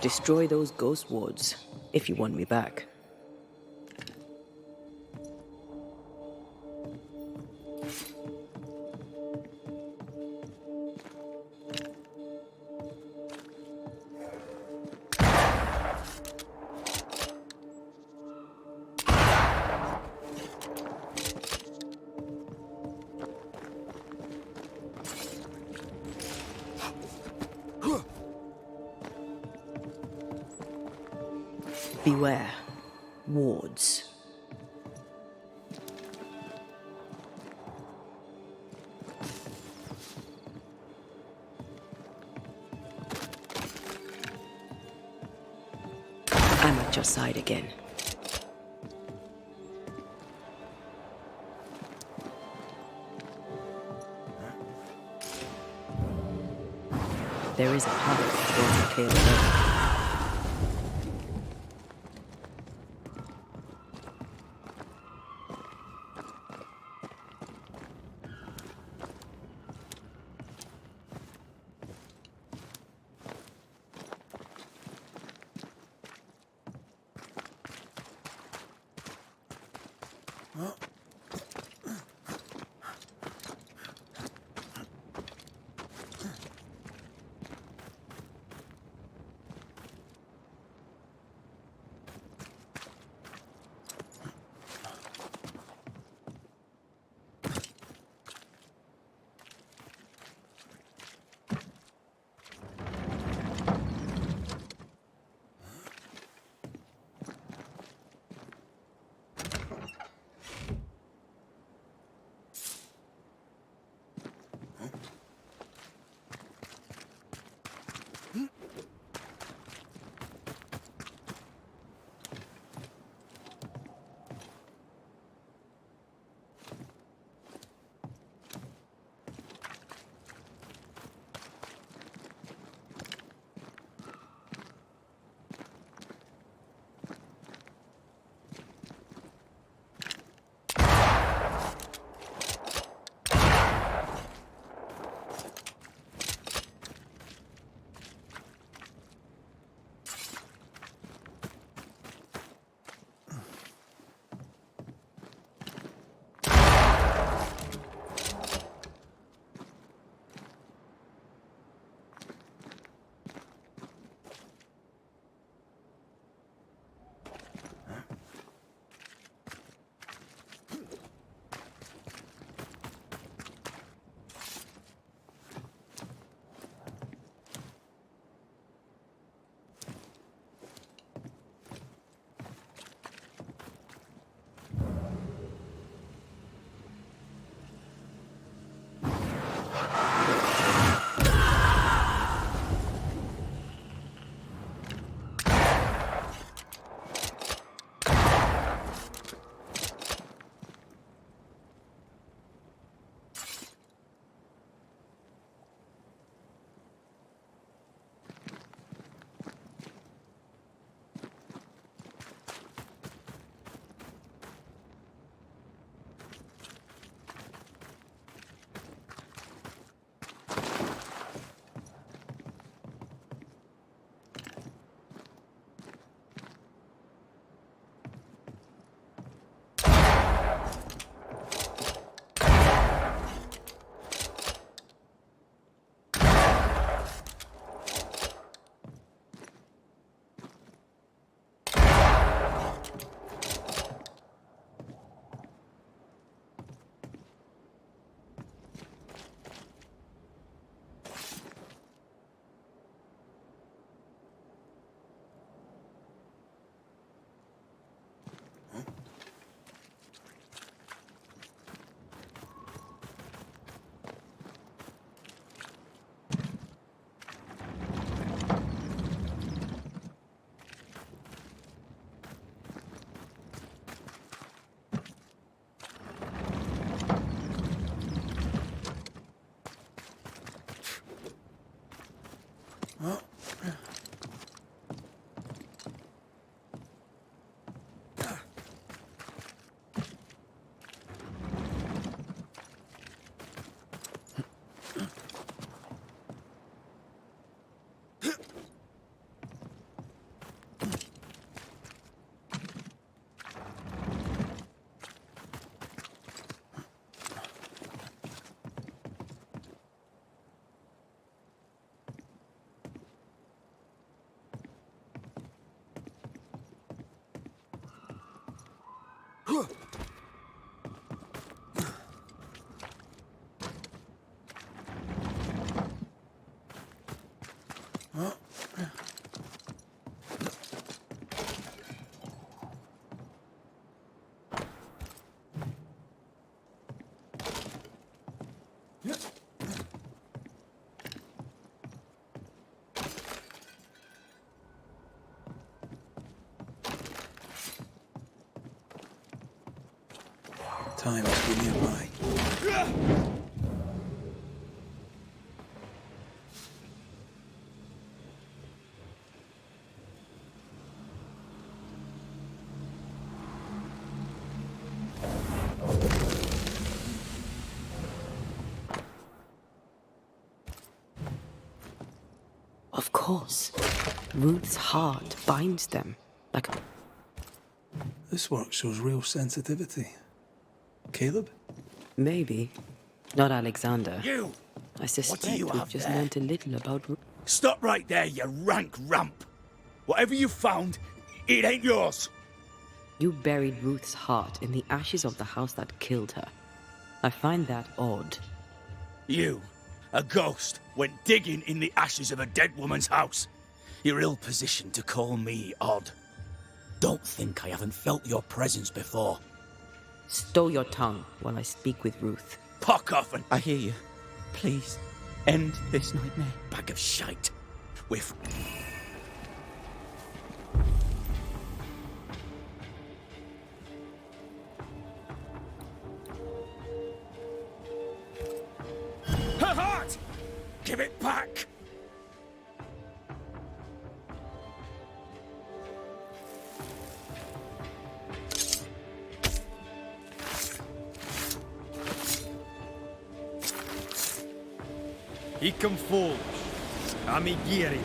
Destroy those ghost wards if you want me back. Beware. Wards. I'm at your side again. There is a path towards the clear road. Time must be nearby. Of course. Ruth's heart binds them like a... This work shows real sensitivity. Caleb? Maybe. Not Alexander. You! I suspect What do you we've have just there? learnt a little about Stop right there, you rank ramp! Whatever you found, it ain't yours! You buried Ruth's heart in the ashes of the house that killed her. I find that odd. You, a ghost, went digging in the ashes of a dead woman's house. You're ill-positioned to call me odd. Don't think I haven't felt your presence before. Stow your tongue while I speak with Ruth. Pock off and... I hear you. Please, end this nightmare. Bag of shite. With... Her heart! Give it back! Icum foolish, amiguiros.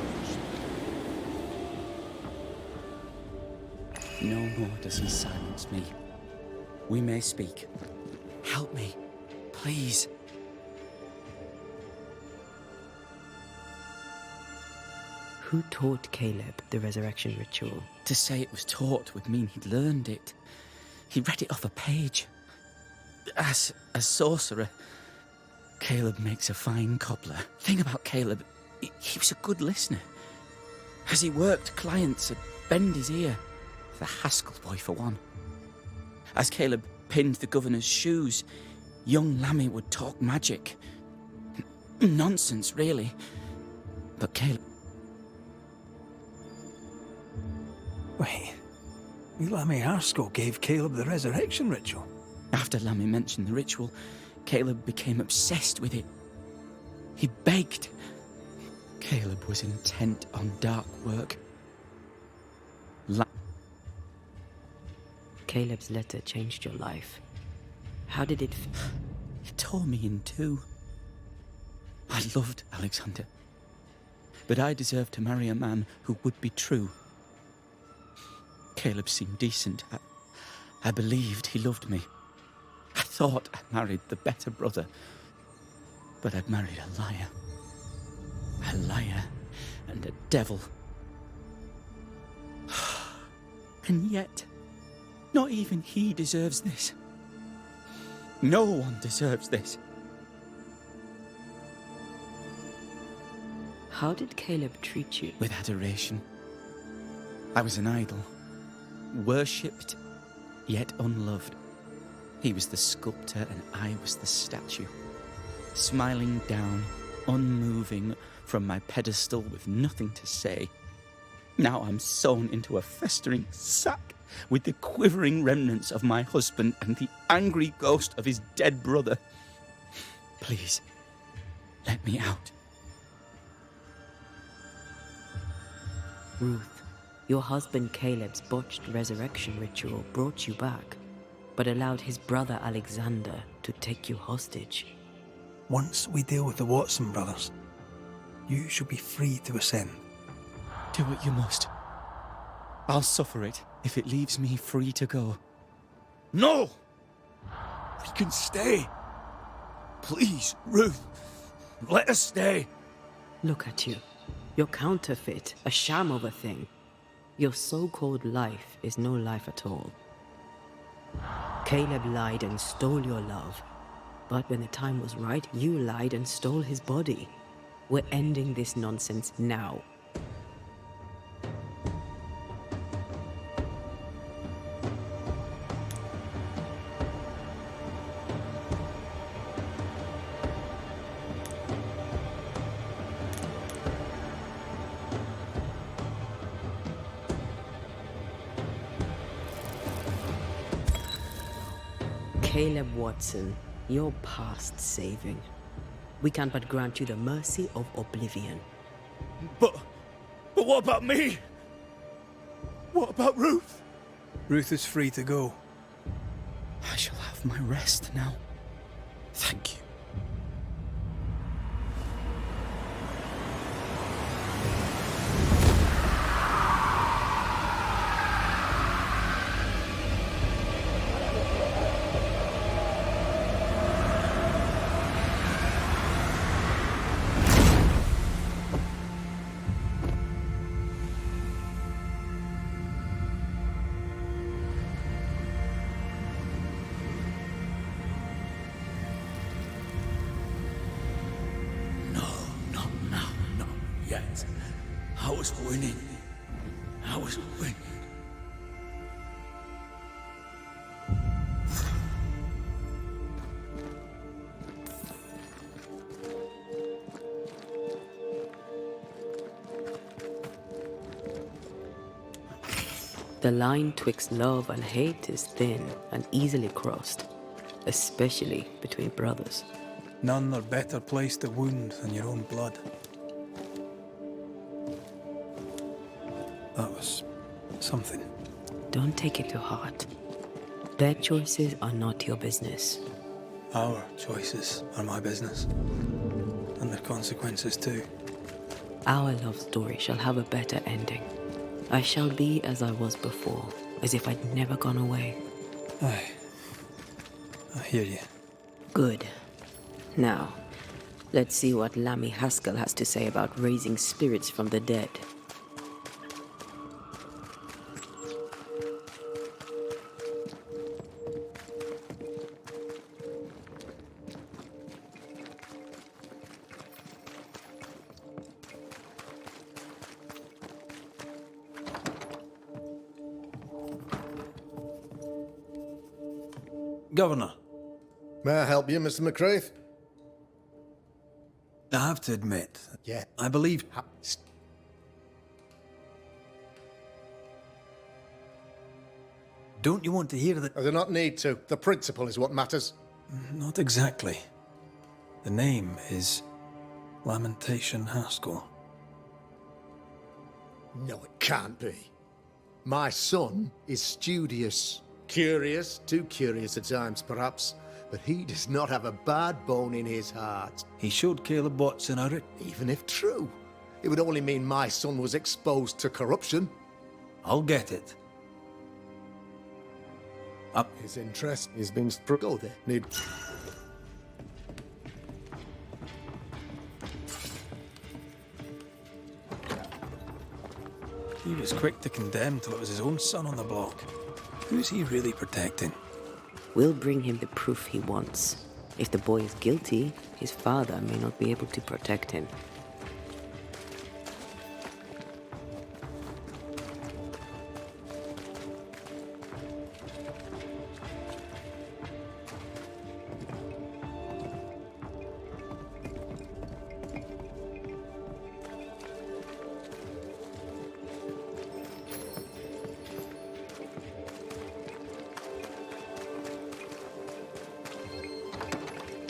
No more does he silence me. We may speak. Help me, please. Who taught Caleb the resurrection ritual? To say it was taught would mean he'd learned it. He read it off a page. As a sorcerer, Caleb makes a fine cobbler. Thing about Caleb, he was a good listener. As he worked, clients would bend his ear. The Haskell boy, for one. As Caleb pinned the governor's shoes, young Lammy would talk magic. Nonsense, really. But Caleb... Wait. Lammy Haskell gave Caleb the resurrection ritual? After Lammy mentioned the ritual, Caleb became obsessed with it. He begged. Caleb was intent on dark work. Caleb's letter changed your life. How did it... It tore me in two. I loved Alexander. But I deserved to marry a man who would be true. Caleb seemed decent. I believed he loved me. I thought I married the better brother. But I'd married a liar. A liar and a devil. And yet, not even he deserves this. No one deserves this. How did Caleb treat you? With adoration. I was an idol. Worshipped, yet unloved. He was the sculptor and I was the statue. Smiling down, unmoving from my pedestal with nothing to say. Now I'm sewn into a festering sack with the quivering remnants of my husband and the angry ghost of his dead brother. Please, let me out. Ruth, your husband Caleb's botched resurrection ritual brought you back, but allowed his brother Alexander to take you hostage. Once we deal with the Watson brothers, you shall be free to ascend. Do what you must. I'll suffer it if it leaves me free to go. No! We can stay. Please, Ruth, let us stay. Look at you. You're counterfeit, a sham of a thing. Your so-called life is no life at all. Caleb lied and stole your love. But when the time was right, you lied and stole his body. We're ending this nonsense now. Caleb Watson, you're past saving. We can but grant you the mercy of oblivion. But what about me? What about Ruth? Ruth is free to go. I shall have my rest now. Thank you. Yet. I was winning. I was winning. The line twixt love and hate is thin and easily crossed, especially between brothers. None are better placed to wound than your own blood. That was something. Don't take it to heart. Their choices are not your business. Our choices are my business. And their consequences too. Our love story shall have a better ending. I shall be as I was before, as if I'd never gone away. Aye. I hear you. Good. Now, let's see what Lammy Haskell has to say about raising spirits from the dead. Governor, May I help you, Mr. McCraith? I have to admit, Yeah. I believe... Don't you want to hear that? I do not need to. The principle is what matters. Not exactly. The name is Lamentation Haskell. No, it can't be. My son is studious. Curious, too curious at times, perhaps. But he does not have a bad bone in his heart. He showed Caleb Watson how to... Even if true, it would only mean my son was exposed to corruption. I'll get it. Up. His interest is being go there. Need... He was quick to condemn till it was his own son on the block. Who's he really protecting? We'll bring him the proof he wants. If the boy is guilty, his father may not be able to protect him.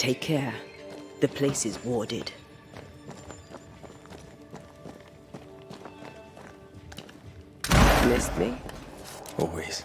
Take care. The place is warded. Missed me? Always.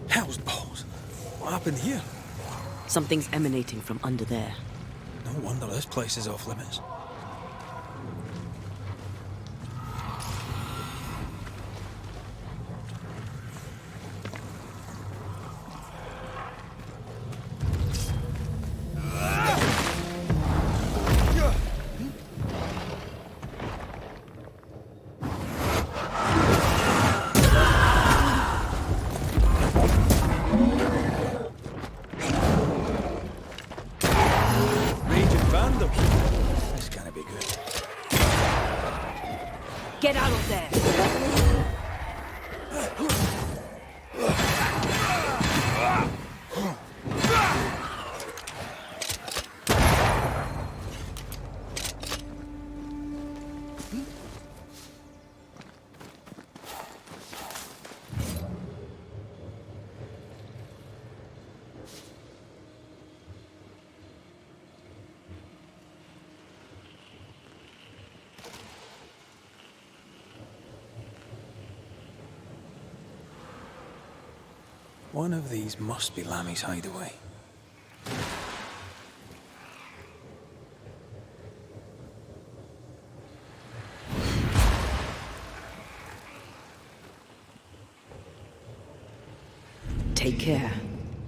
Hell's balls. What happened here? Something's emanating from under there. No wonder this place is off limits. Get out of there! One of these must be Lammy's hideaway. Take care.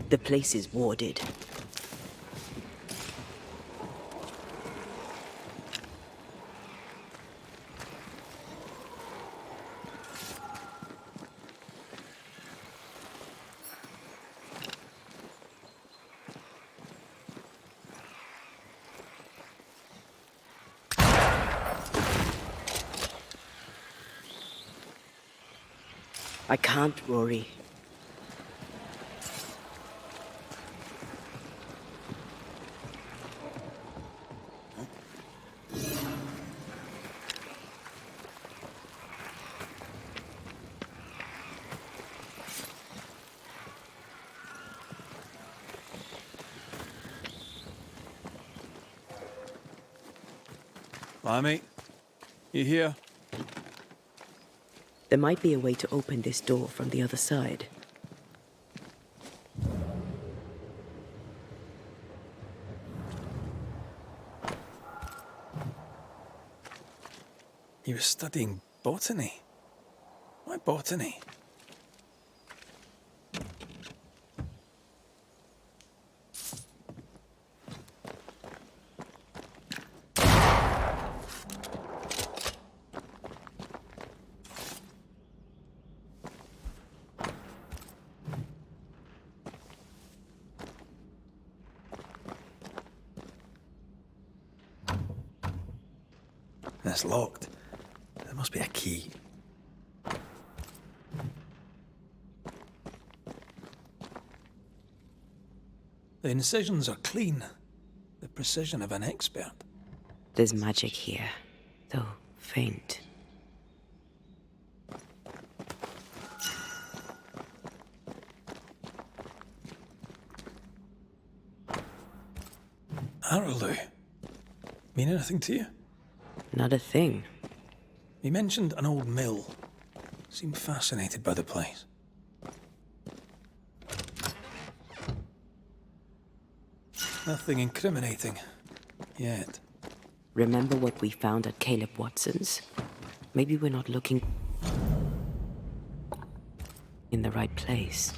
The place is warded. I can't, Rory. Lammy, you here? There might be a way to open this door from the other side. He was studying botany. Why botany? It's locked. There must be a key. The incisions are clean. The precision of an expert. There's magic here, though faint. Araloo. Mean anything to you? Not a thing. He mentioned an old mill. Seemed fascinated by the place. Nothing incriminating. Yet. Remember what we found at Caleb Watson's? Maybe we're not looking in the right place.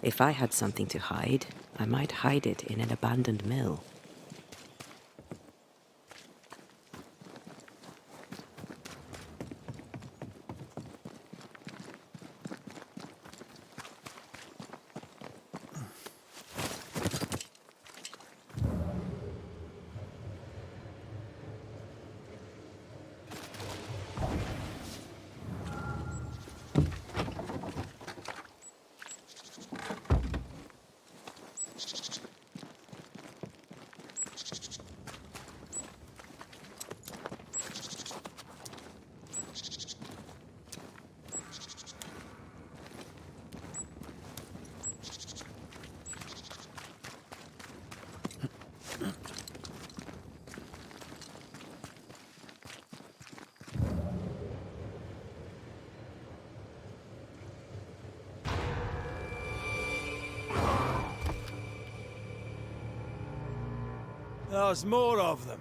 If I had something to hide, I might hide it in an abandoned mill. There's more of them.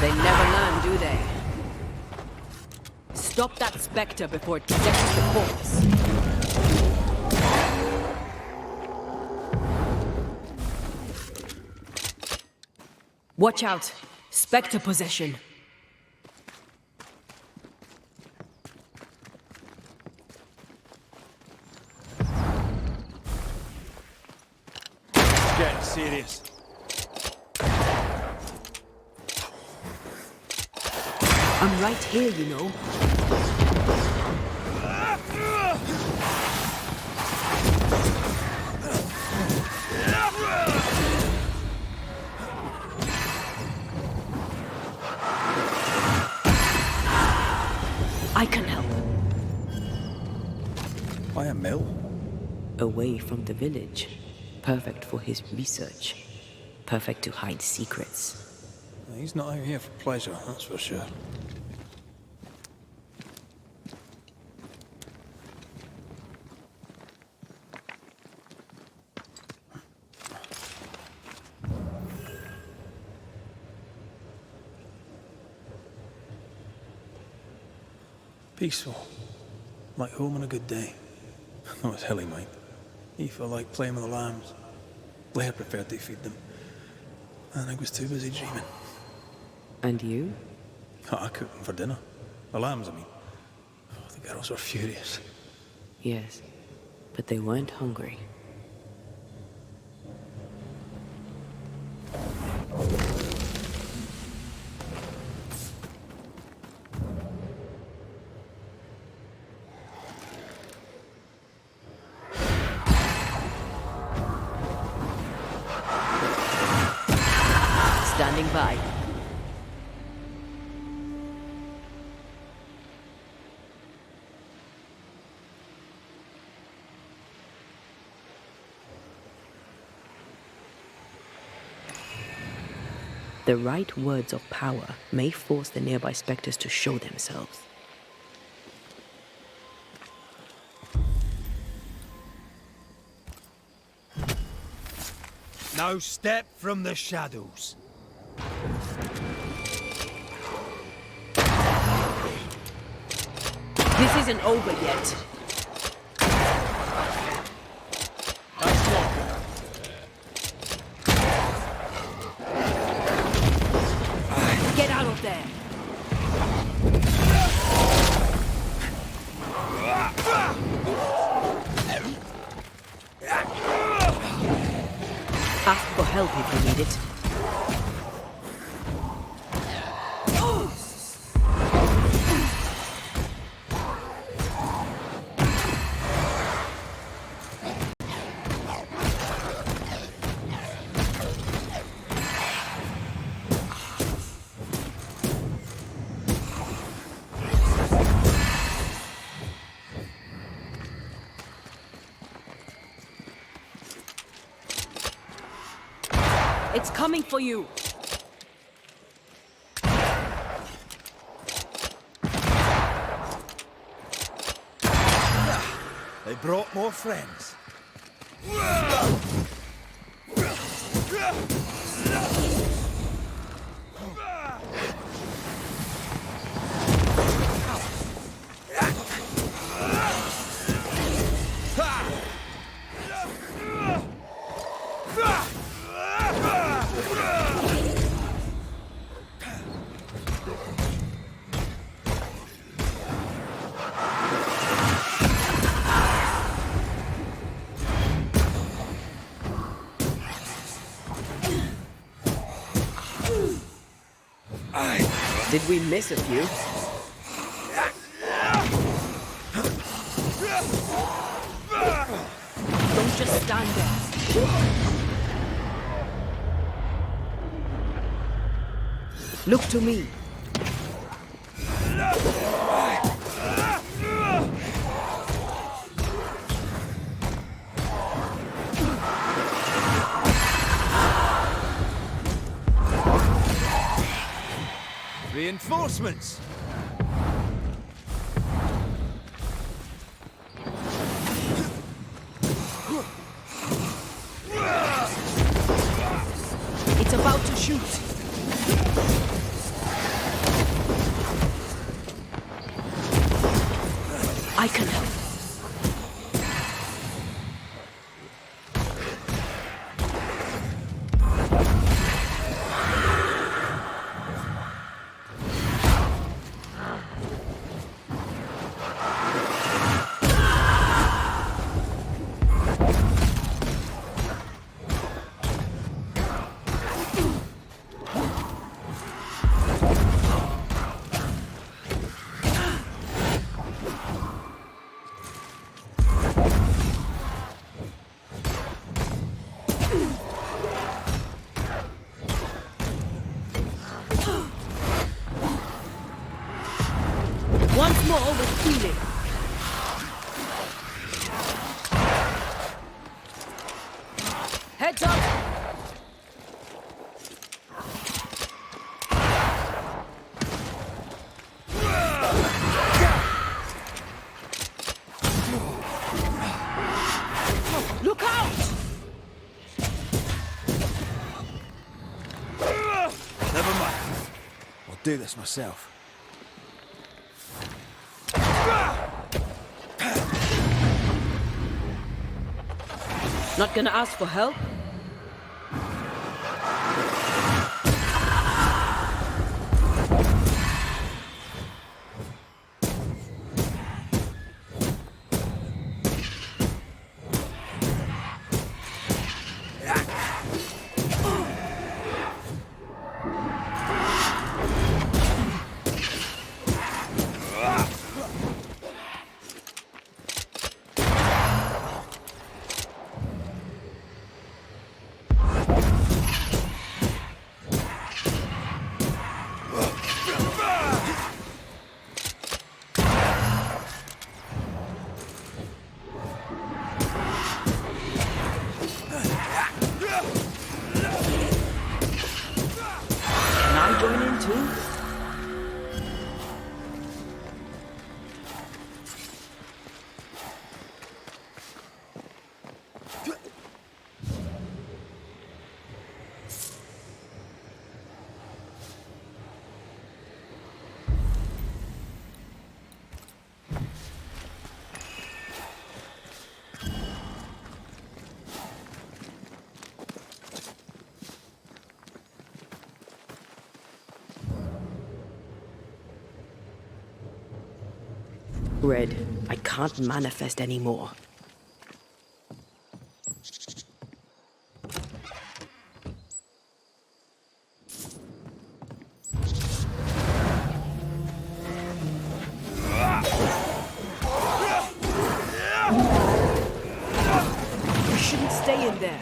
They never learn, do they? Stop that spectre before it possesses the corpse. Watch out! Spectre possession. Getting serious. I'm right here, you know. I can help. Why a mill? Away from the village. Perfect for his research. Perfect to hide secrets. He's not out here for pleasure, that's for sure. Peaceful. Like home on a good day. That was hilly, mate. He felt like playing with the lambs. Blair preferred to feed them. And I was too busy dreaming. And you? I cooked them for dinner. The lambs, I mean. Oh, the girls were furious. Yes, but they weren't hungry. Standing by. The right words of power may force the nearby specters to show themselves. No step from the shadows. isn't over yet. Get out of there! Ask for help if you need it. It's coming for you! They brought more friends. Did we miss a few? Don't just stand there. Look to me. Reinforcements! It's about to shoot. I can help. Once more with feeling. Heads up! Look out! Never mind. I'll do this myself. Not gonna ask for help? Red, I can't manifest anymore. You shouldn't stay in there.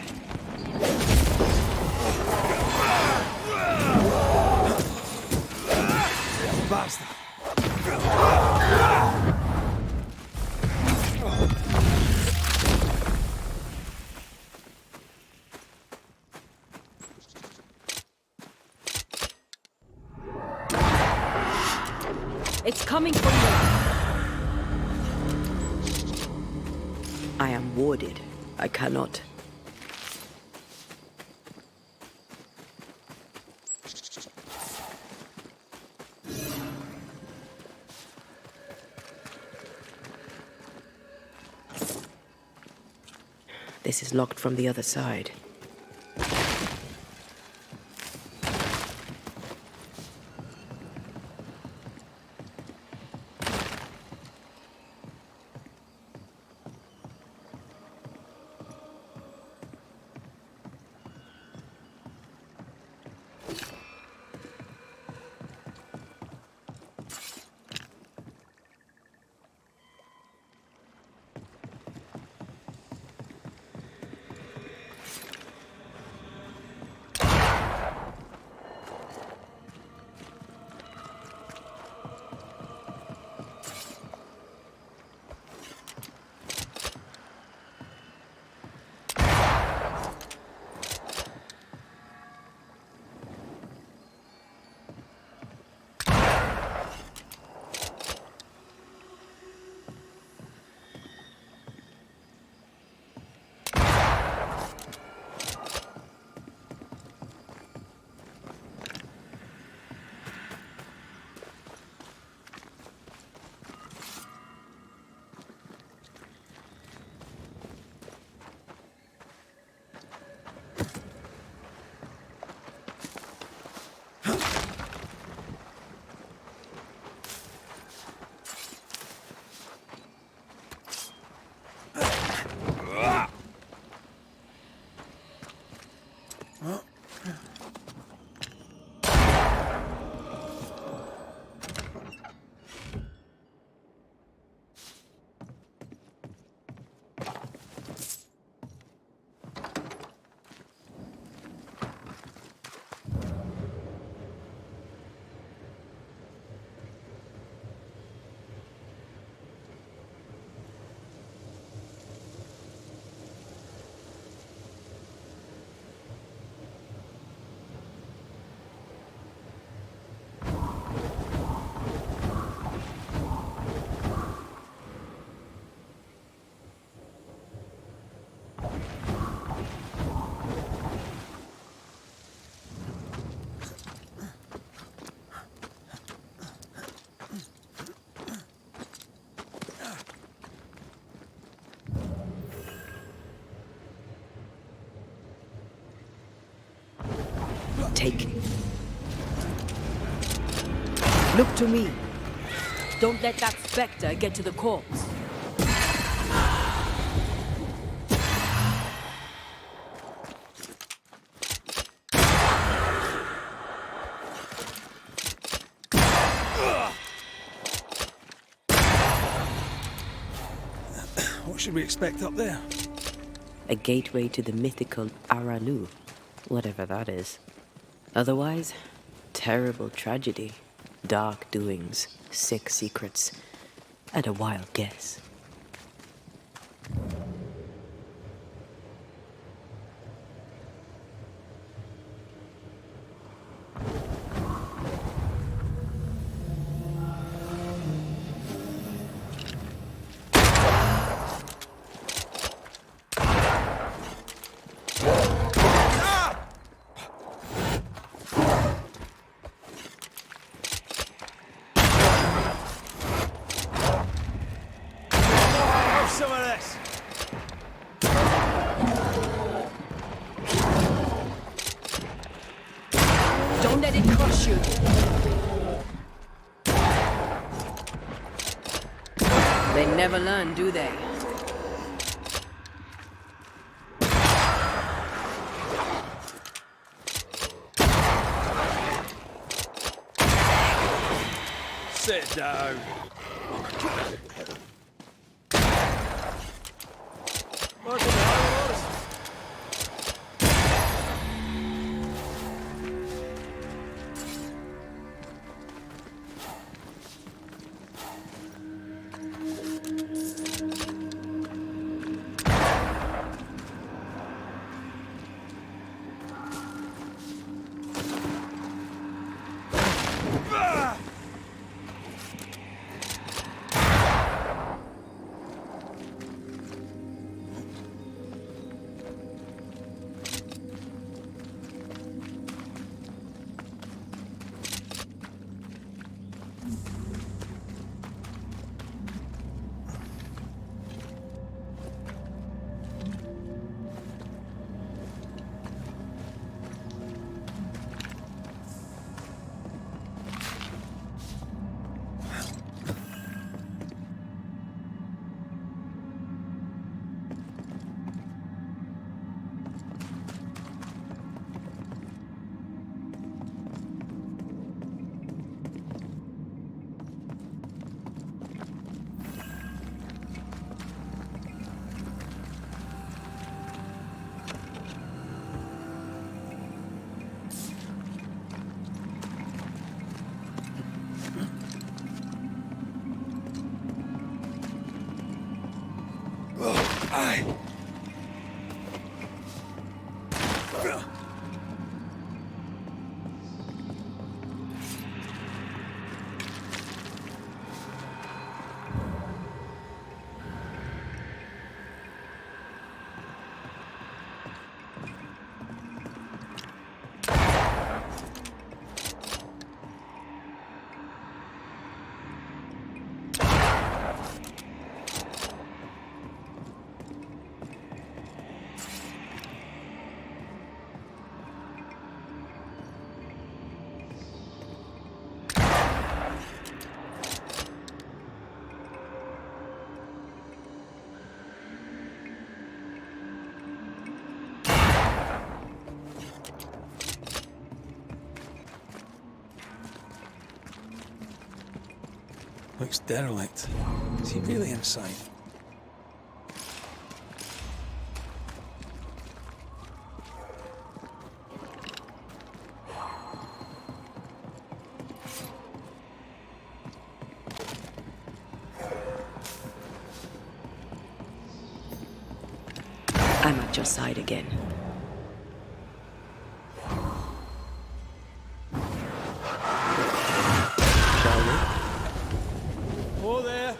Basta. It's coming for you. I am warded. I cannot. This is locked from the other side. Take. Look to me. Don't let that spectre get to the corpse. What should we expect up there? A gateway to the mythical Aralu, whatever that is. Otherwise, terrible tragedy, dark doings, sick secrets, and a wild guess. Some of this. Don't let it crush you. They never learn, do they? Sit down. What's the matter with us? Looks derelict. Is he really inside? I'm at your side again. Shall we? Oh, there.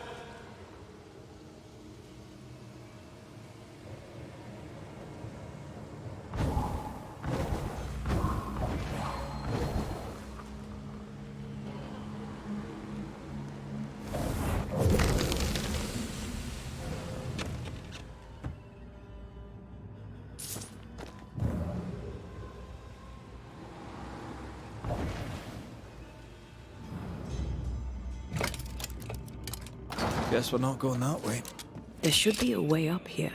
Guess we're not going that way. There should be a way up here.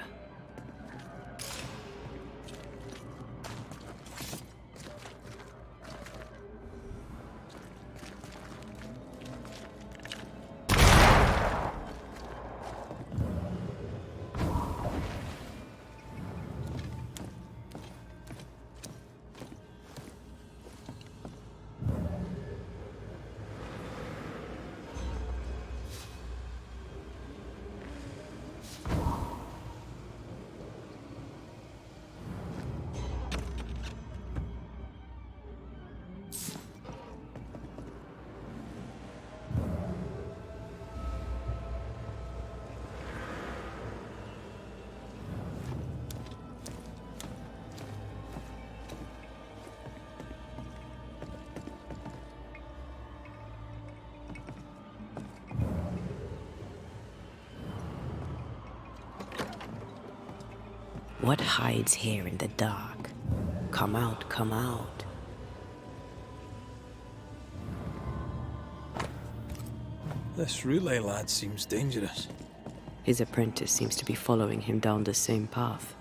What hides here in the dark? Come out, come out. This relay lad seems dangerous. His apprentice seems to be following him down the same path.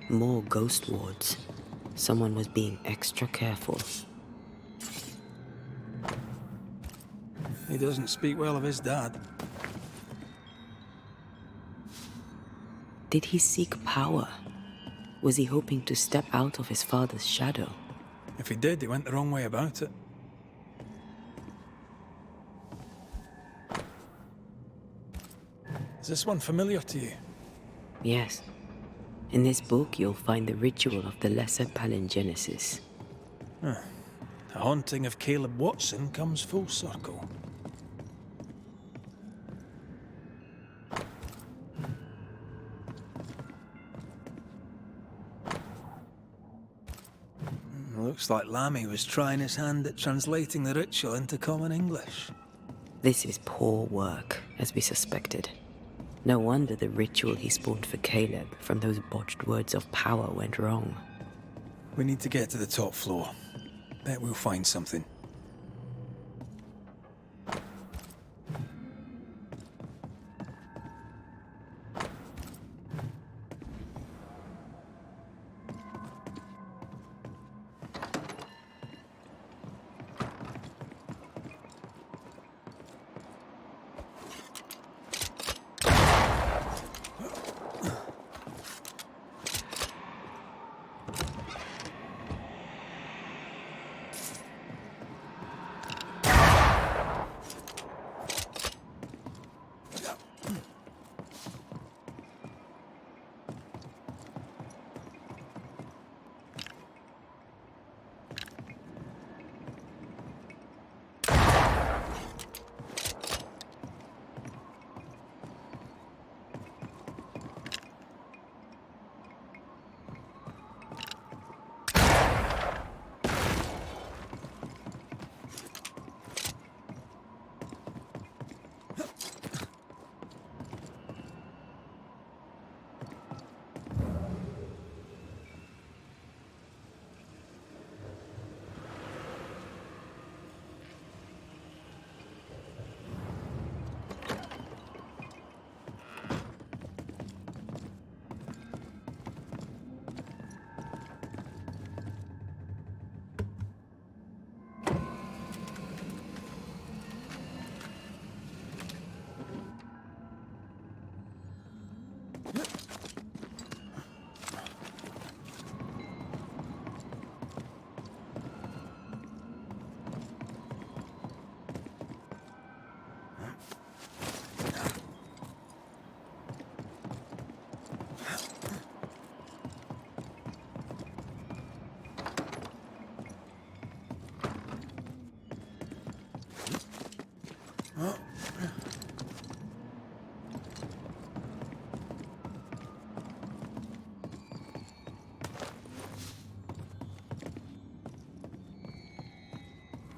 More ghost wards. Someone was being extra careful. He doesn't speak well of his dad. Did he seek power? Was he hoping to step out of his father's shadow? If he did, he went the wrong way about it. Is this one familiar to you? Yes. In this book, you'll find the ritual of the Lesser Palingenesis. The haunting of Caleb Watson comes full circle. Looks like Lammy was trying his hand at translating the ritual into common English. This is poor work, as we suspected. No wonder the ritual he spawned for Caleb from those botched words of power went wrong. We need to get to the top floor. Bet we'll find something.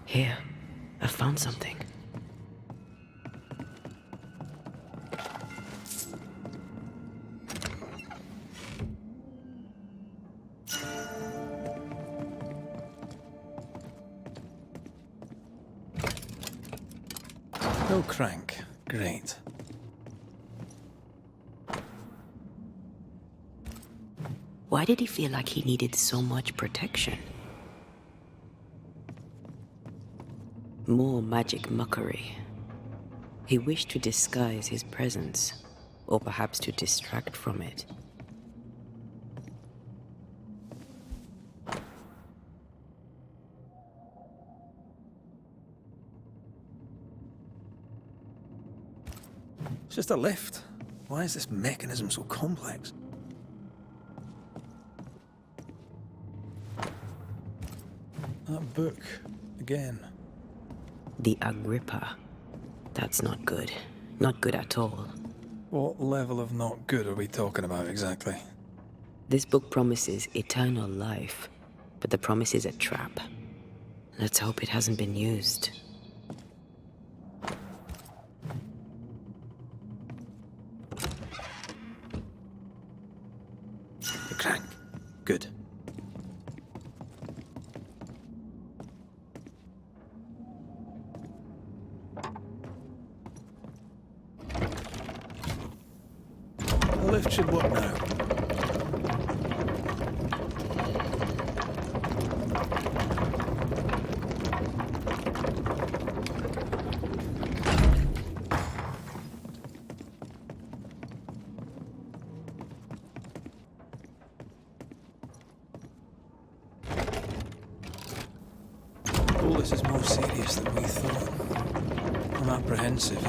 Here, I found something. No crank. Great. Why did he feel like he needed so much protection? More magic mockery. He wished to disguise his presence, or perhaps to distract from it. It's just a lift. Why is this mechanism so complex? That book, again. The Agrippa. That's not good. Not good at all. What level of not good are we talking about exactly? This book promises eternal life, but the promise is a trap. Let's hope it hasn't been used. The crank. Good. lift should work now. All this is more serious than we thought. I'm apprehensive.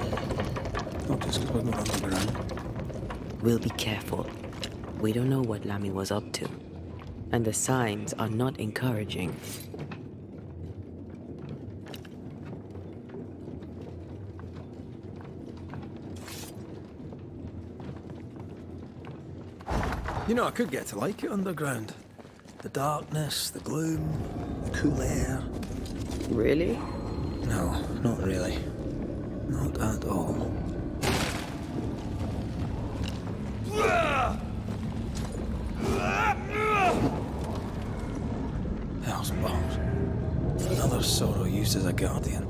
Not just because we're going underground. We'll be careful. We don't know what Lammy was up to. And the signs are not encouraging. You know, I could get to like it underground. The darkness, the gloom, the cool air. Really? No, not really. Not at all. Hell's bombs. Another sorrow used as a guardian.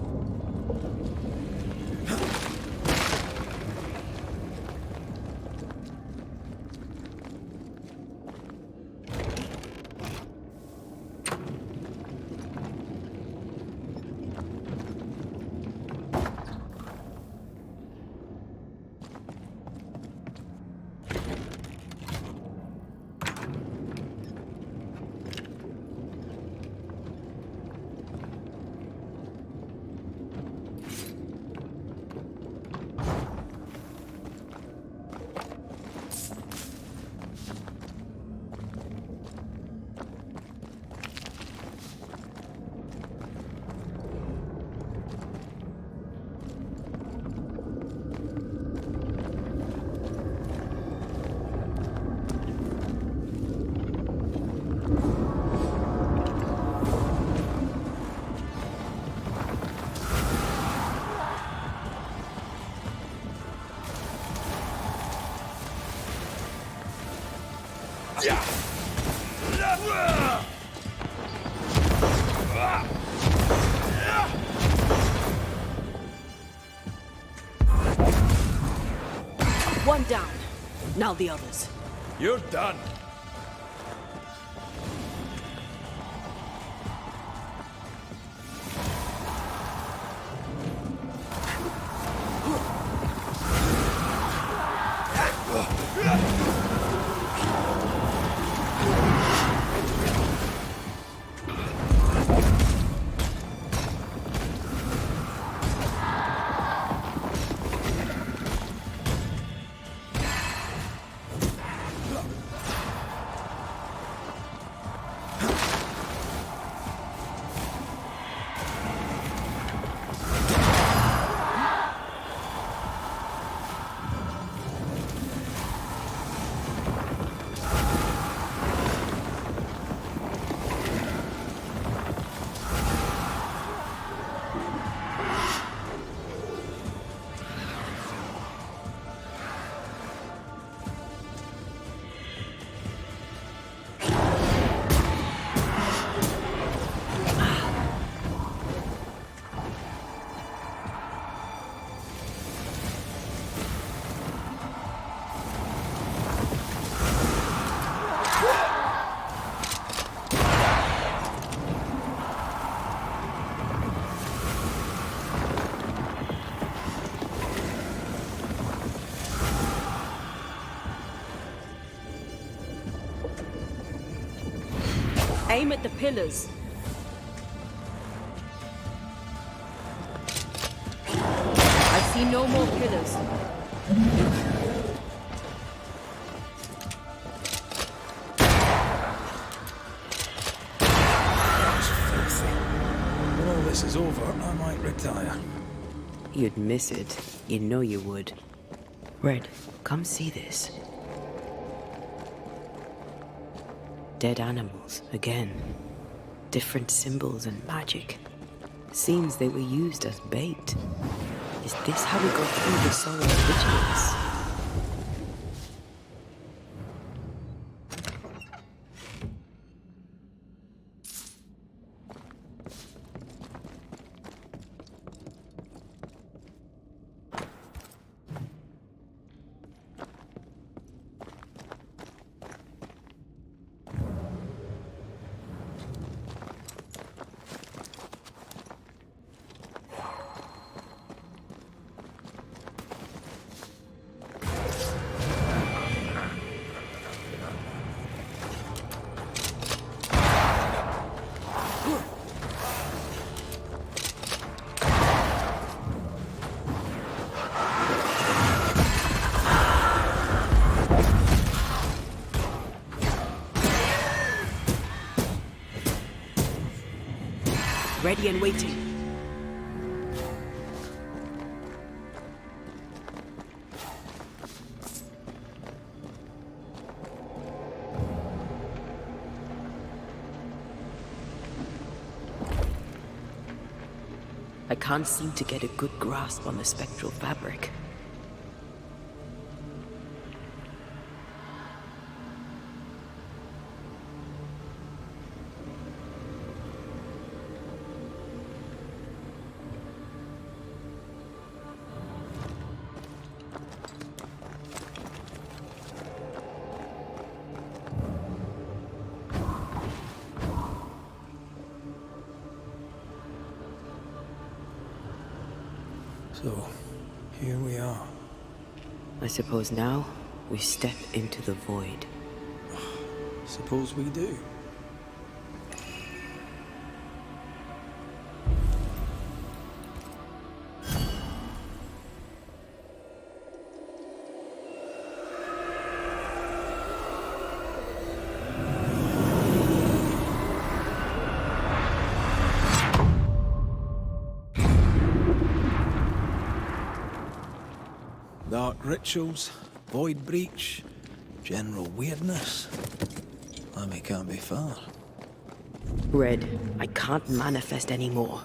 One down. Now the others. You're done. Aim at the pillars. I see no more pillars. That's filthy. When all this is over, I might retire. You'd miss it. You know you would. Red, come see this. Dead animals, again. Different symbols and magic. Seems they were used as bait. Is this how we got through the sorrow of vigilance? ready and waiting. I can't seem to get a good grasp on the spectral fabric. So, here we are. I suppose now we step into the void. Suppose we do. Dark rituals, void breach, general weirdness. Lemmy can't be far. Red, I can't manifest anymore.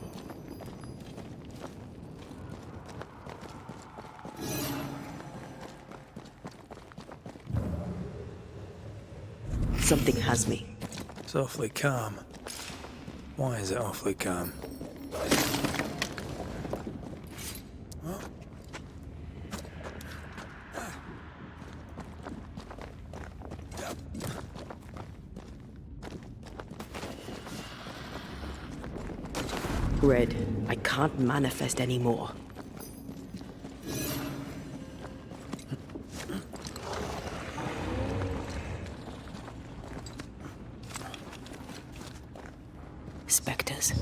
Something has me. It's awfully calm. Why is it awfully calm? Red, I can't manifest anymore. Spectres.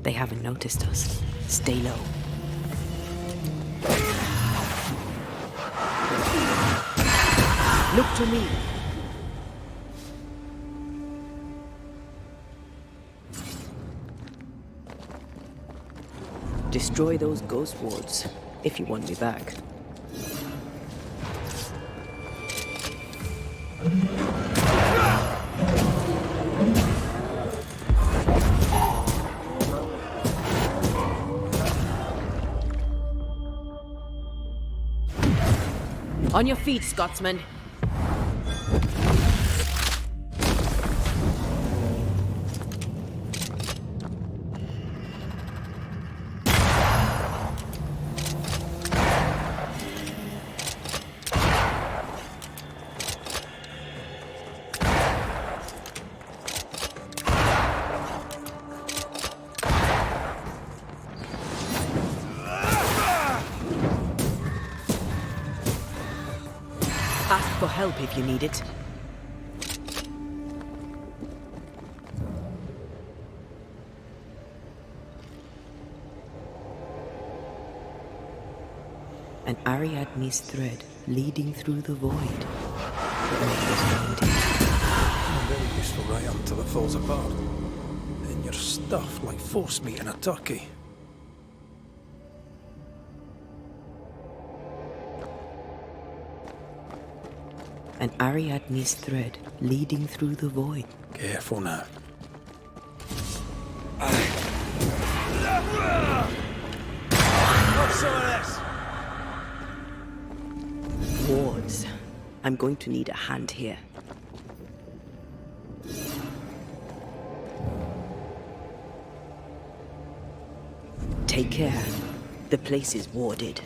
They haven't noticed us. Stay low. Look to me. Destroy those ghost wards, if you want me back. On your feet, Scotsman. Ask for help if you need it. An Ariadne's thread leading through the void. Very useful right until it falls apart. Then you're stuffed like force meat in a turkey. An Ariadne's thread leading through the void. Careful now. What's some of this? Wards. I'm going to need a hand here. Take care. The place is warded.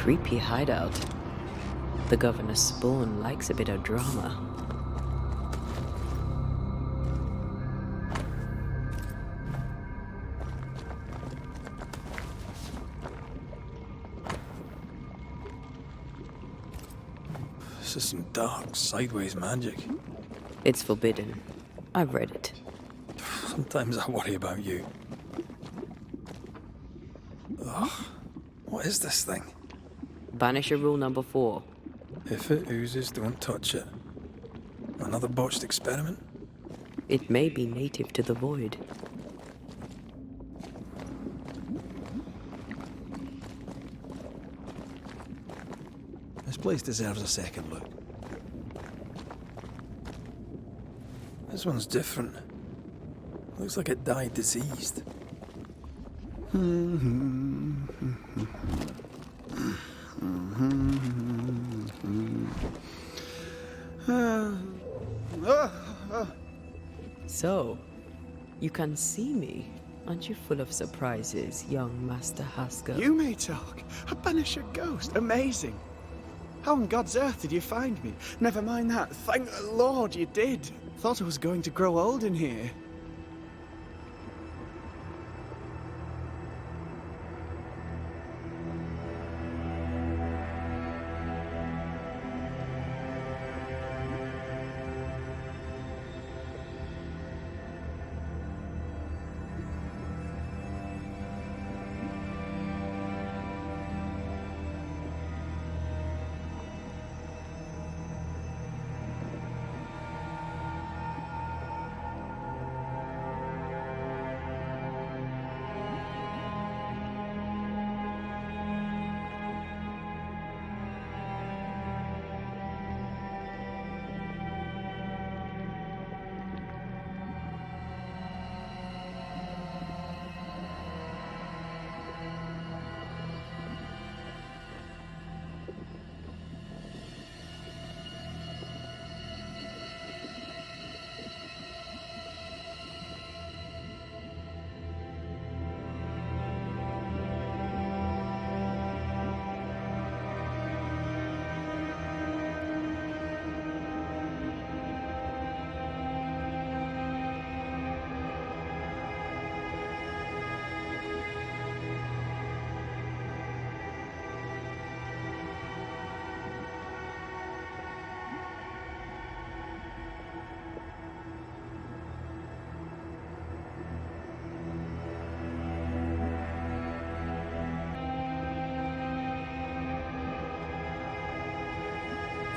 creepy hideout. The governor's spawn likes a bit of drama. This is some dark, sideways magic. It's forbidden. I've read it. Sometimes I worry about you. Ugh. What is this thing? Banisher rule number 4. If it oozes, don't touch it. Another botched experiment? It may be native to the void. This place deserves a second look. This one's different. Looks like it died diseased. So, you can see me. Aren't you full of surprises, young Master Haskell? You may talk. A Banisher ghost. Amazing. How on God's earth did you find me? Never mind that. Thank the Lord you did. Thought I was going to grow old in here.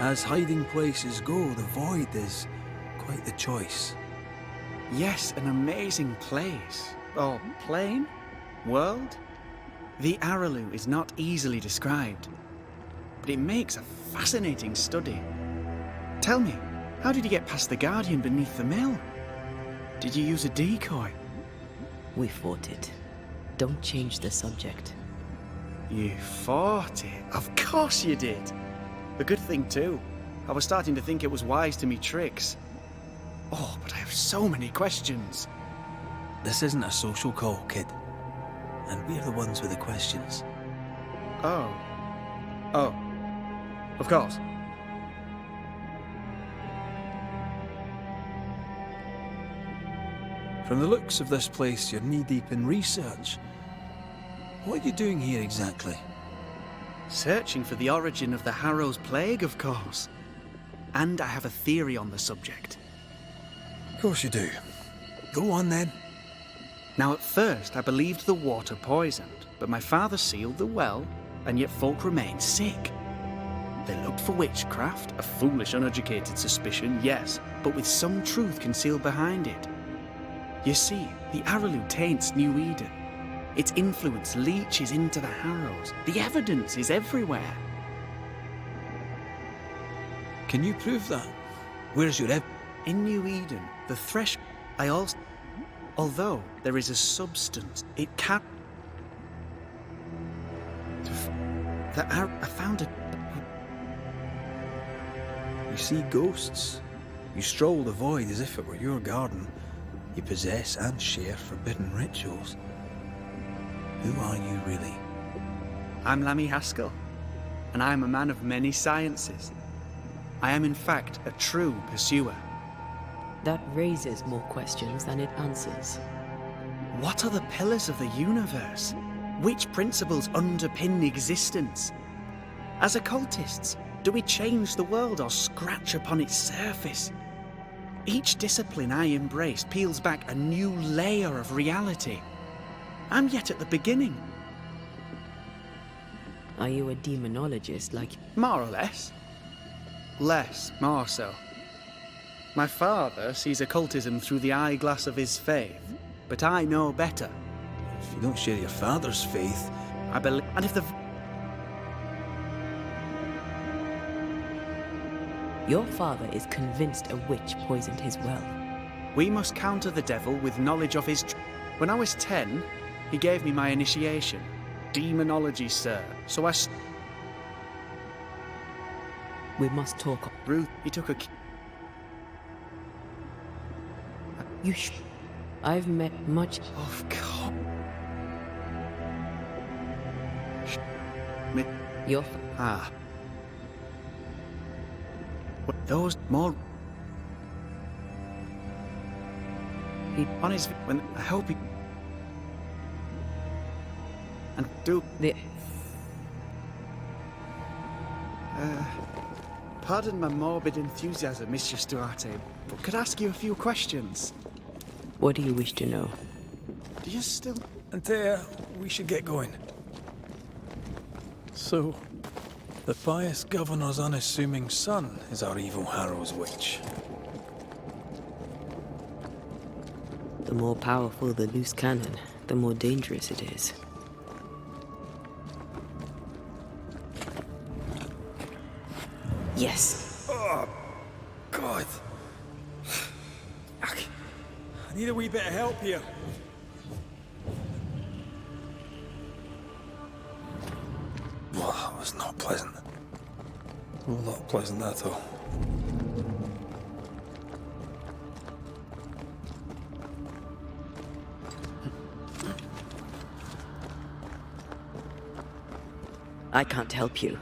As hiding places go, the void is quite the choice. Yes, an amazing place. Or plane? World? The Araloo is not easily described, but it makes a fascinating study. Tell me, how did you get past the Guardian beneath the mill? Did you use a decoy? We fought it. Don't change the subject. You fought it? Of course you did. A good thing too. I was starting to think it was wise to me tricks. Oh, but I have so many questions. This isn't a social call, kid. And we're the ones with the questions. Oh. Oh. Of course. From the looks of this place, you're knee-deep in research. What are you doing here exactly? Searching for the origin of the Harrow's plague, of course. And I have a theory on the subject. Of course you do. Go on then. Now at first I believed the water poisoned, but my father sealed the well, and yet folk remained sick. They looked for witchcraft, a foolish, uneducated suspicion, yes, but with some truth concealed behind it. You see, the Araloo taints New Eden. Its influence leaches into the Harrows. The evidence is everywhere. Can you prove that? Where's your In New Eden, the thresh... I also... Although there is a substance, it can... I found it... You see ghosts. You stroll the void as if it were your garden. You possess and share forbidden rituals. Who are you really? I'm Lammy Haskell. and I am a man of many sciences. I am in fact a true pursuer. That raises more questions than it answers. What are the pillars of the universe? Which principles underpin existence? As occultists, do we change the world or scratch upon its surface? Each discipline I embrace peels back a new layer of reality. I'm yet at the beginning. Are you a demonologist like... More or less. More so. My father sees occultism through the eyeglass of his faith, but I know better. If you don't share your father's faith... I believe... And if the... Your father is convinced a witch poisoned his well. We must counter the devil with knowledge of his... When I was 10, he gave me my initiation. Demonology, sir. So I... We must talk. Ruth, he took a... You I've met much... Of course. Your... Ah. Those more... He... On his... When... I hope he... And do... The... Pardon my morbid enthusiasm, Mr. Stuarte, but could I ask you a few questions? What do you wish to know? Do you still... Antea, we should get going. So, the pious governor's unassuming son is our evil Harrow's witch. The more powerful the loose cannon, the more dangerous it is. Yes. Oh, God. I need a wee bit of help here. Well, that was not pleasant. Well, not pleasant at all. I can't help you.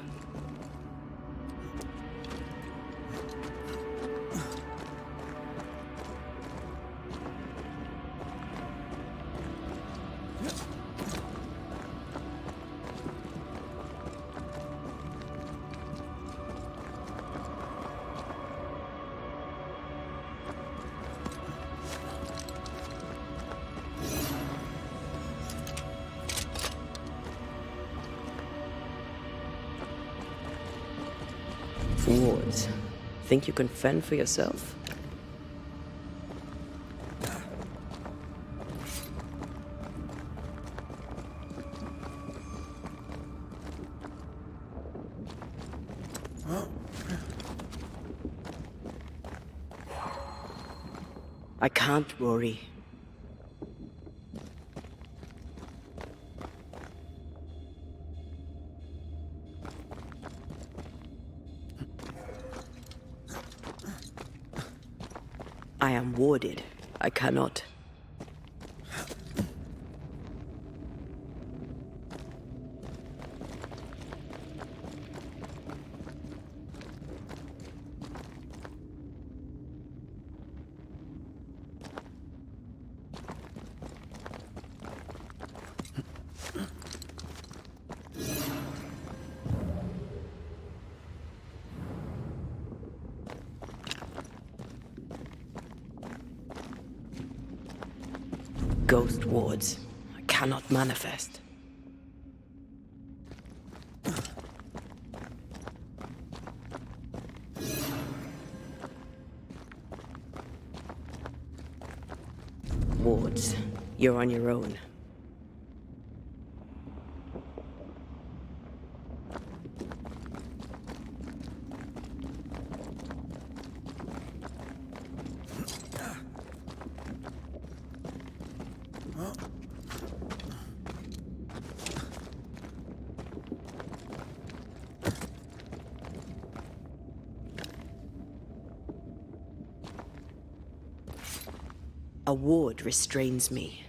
Wards, think you can fend for yourself? I can't, Rory. I am warded. I cannot. Ghost wards. I cannot manifest. Wards, you're on your own. A ward restrains me.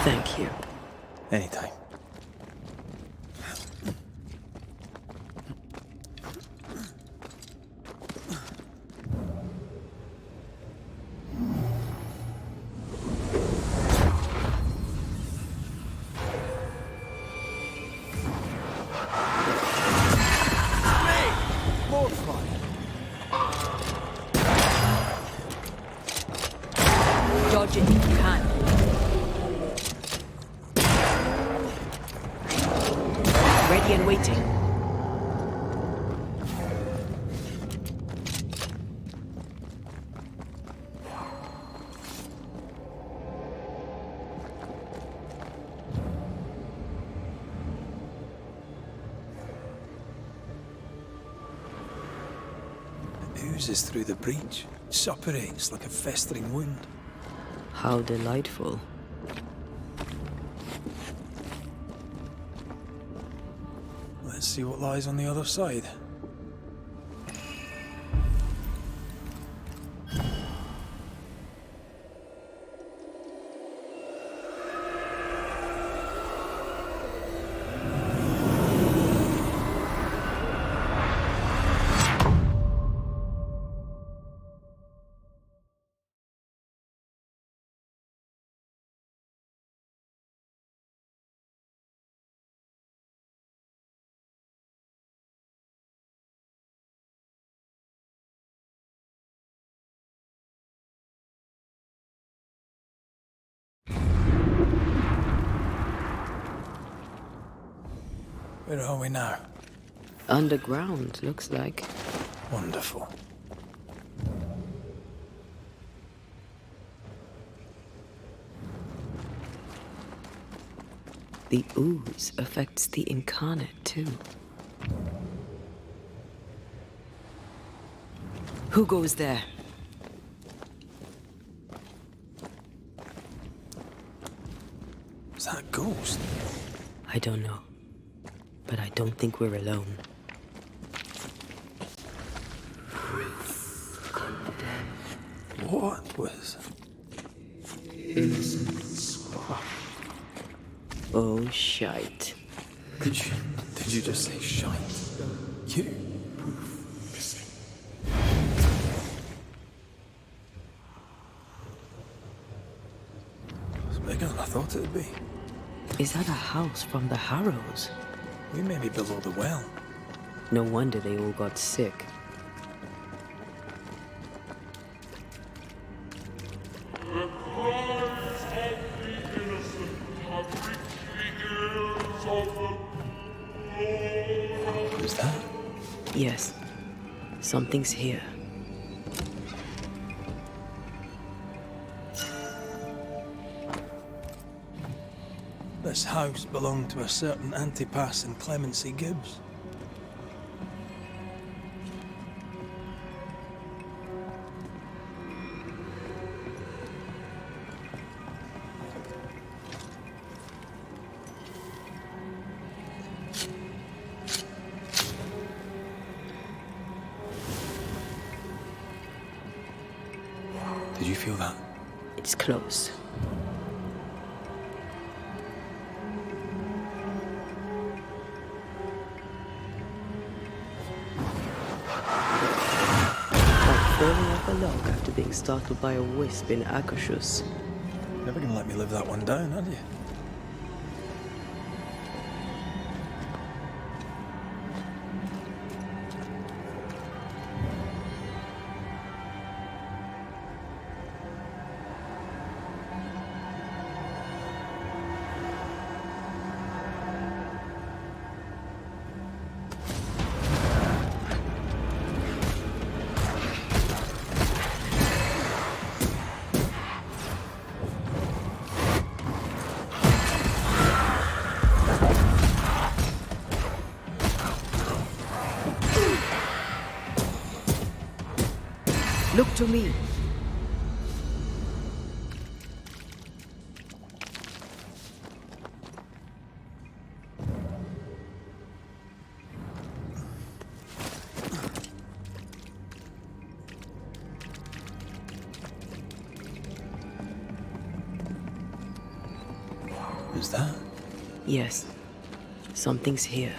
Thank you. Anytime. Dodge it if you can. Ready and waiting. It oozes through the breach, suppurates like a festering wound. How delightful. Let's see what lies on the other side. Where are we now? Underground, looks like. Wonderful. The ooze affects the incarnate, too. Who goes there? Is that a ghost? I don't know. But I don't think we're alone. What was? Oh, shite. Did you just say shite? You? It's bigger than I thought it'd be. Is that a house from the Harrows? We may be below the well. No wonder they all got sick. Who's that? Yes. Something's here. This house belonged to a certain Antipas and Clemency Gibbs. Did you feel that? It's close. Falling off a log after being startled by a wisp in Akashus. Never gonna let me live that one down, are you? Look to me. What's that? Yes, something's here.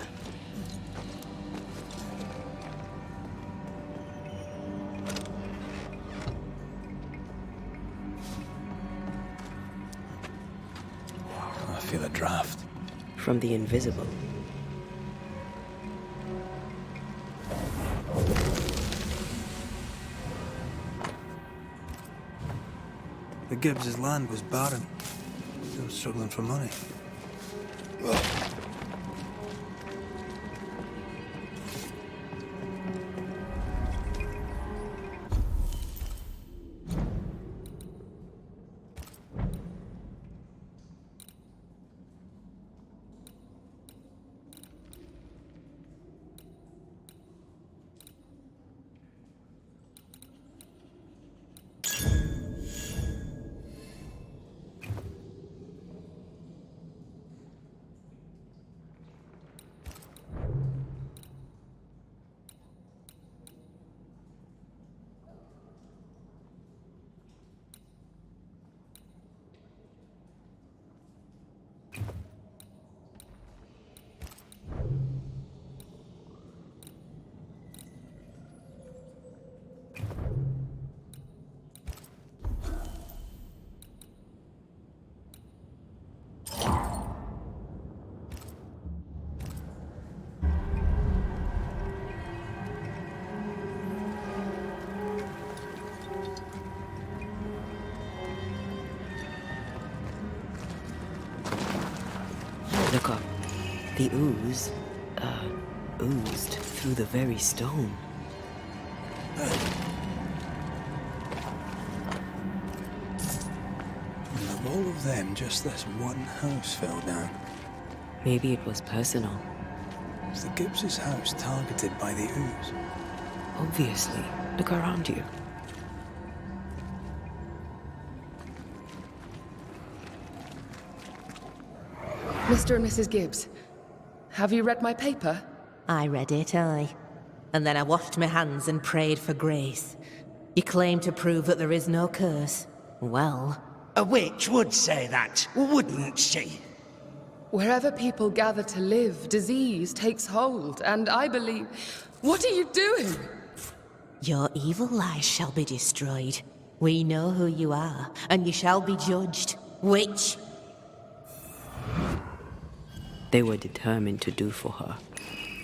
I feel a draft. From the invisible. The Gibbs' land was barren. They were struggling for money. Look up. The ooze, oozed through the very stone. And of all of them, just this one house fell down. Maybe it was personal. Was the Gibbs' house targeted by the ooze? Obviously. Look around you. Mr. and Mrs. Gibbs, have you read my paper? I read it, aye. And then I washed my hands and prayed for grace. You claim to prove that there is no curse. Well... A witch would say that, wouldn't she? Wherever people gather to live, disease takes hold, and I believe... What are you doing? Your evil lies shall be destroyed. We know who you are, and you shall be judged. Witch! They were determined to do for her.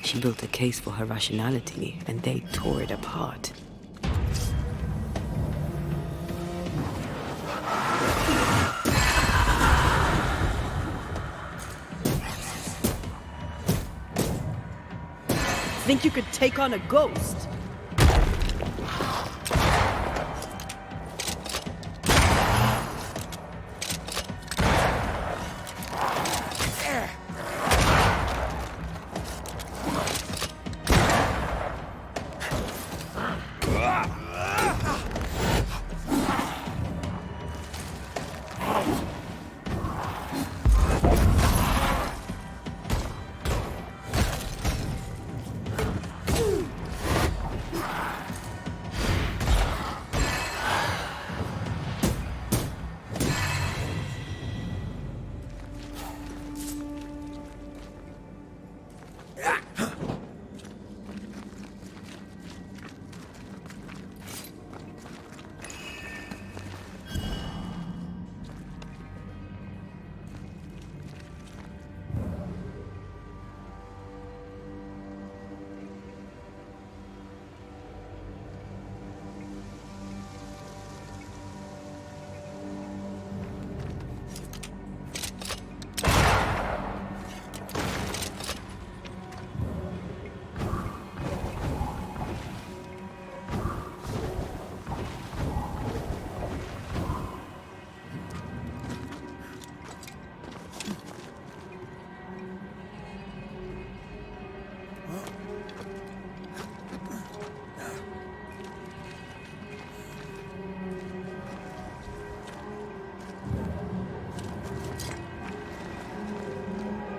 She built a case for her rationality, and they tore it apart. Think you could take on a ghost?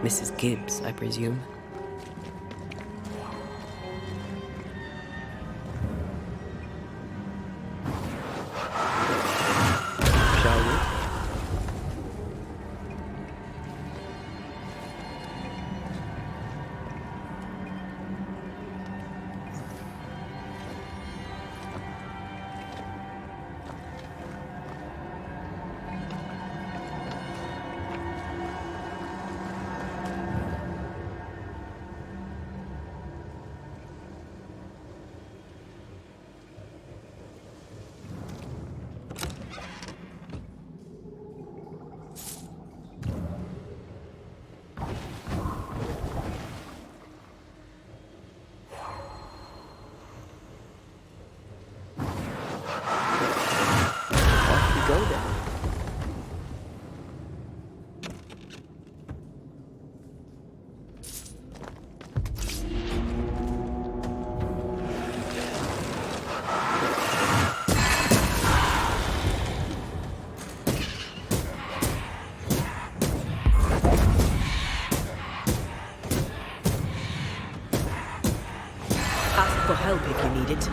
Mrs. Gibbs, I presume. Shall we? need it.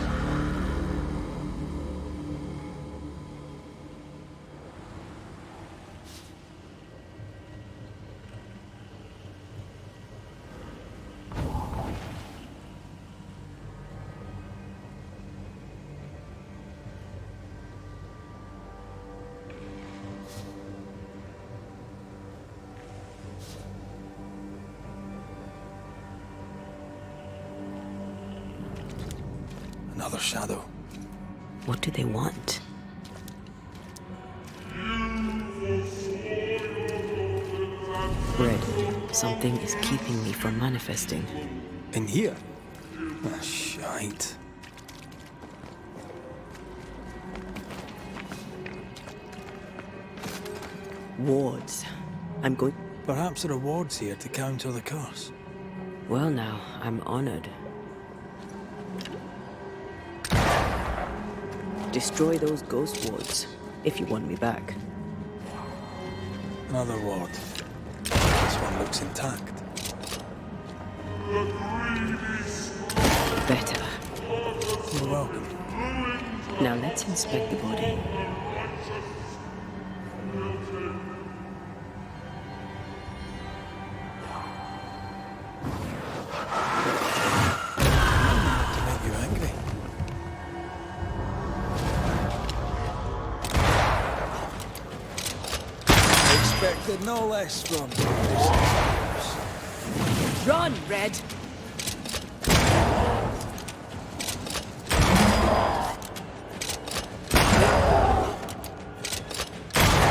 Another shadow. What do they want? Red, something is keeping me from manifesting. In here? Ah, shite. Wards. I'm going... Perhaps there are wards here to counter the curse. Well now, I'm honored. Destroy those ghost wards, if you want me back. Another ward. This one looks intact. Better. You're welcome. Now let's inspect the body. To make you angry. Expected no less from you. Run, Red!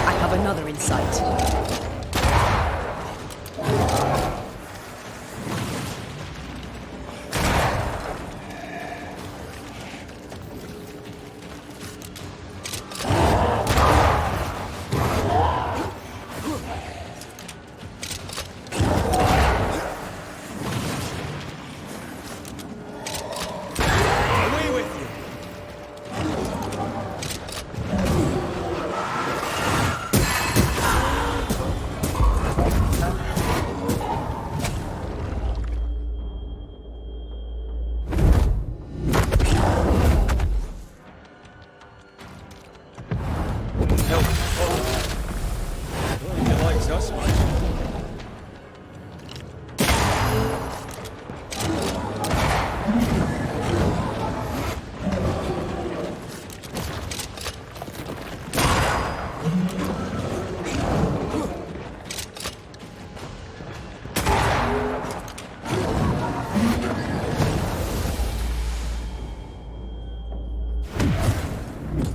I have another in sight.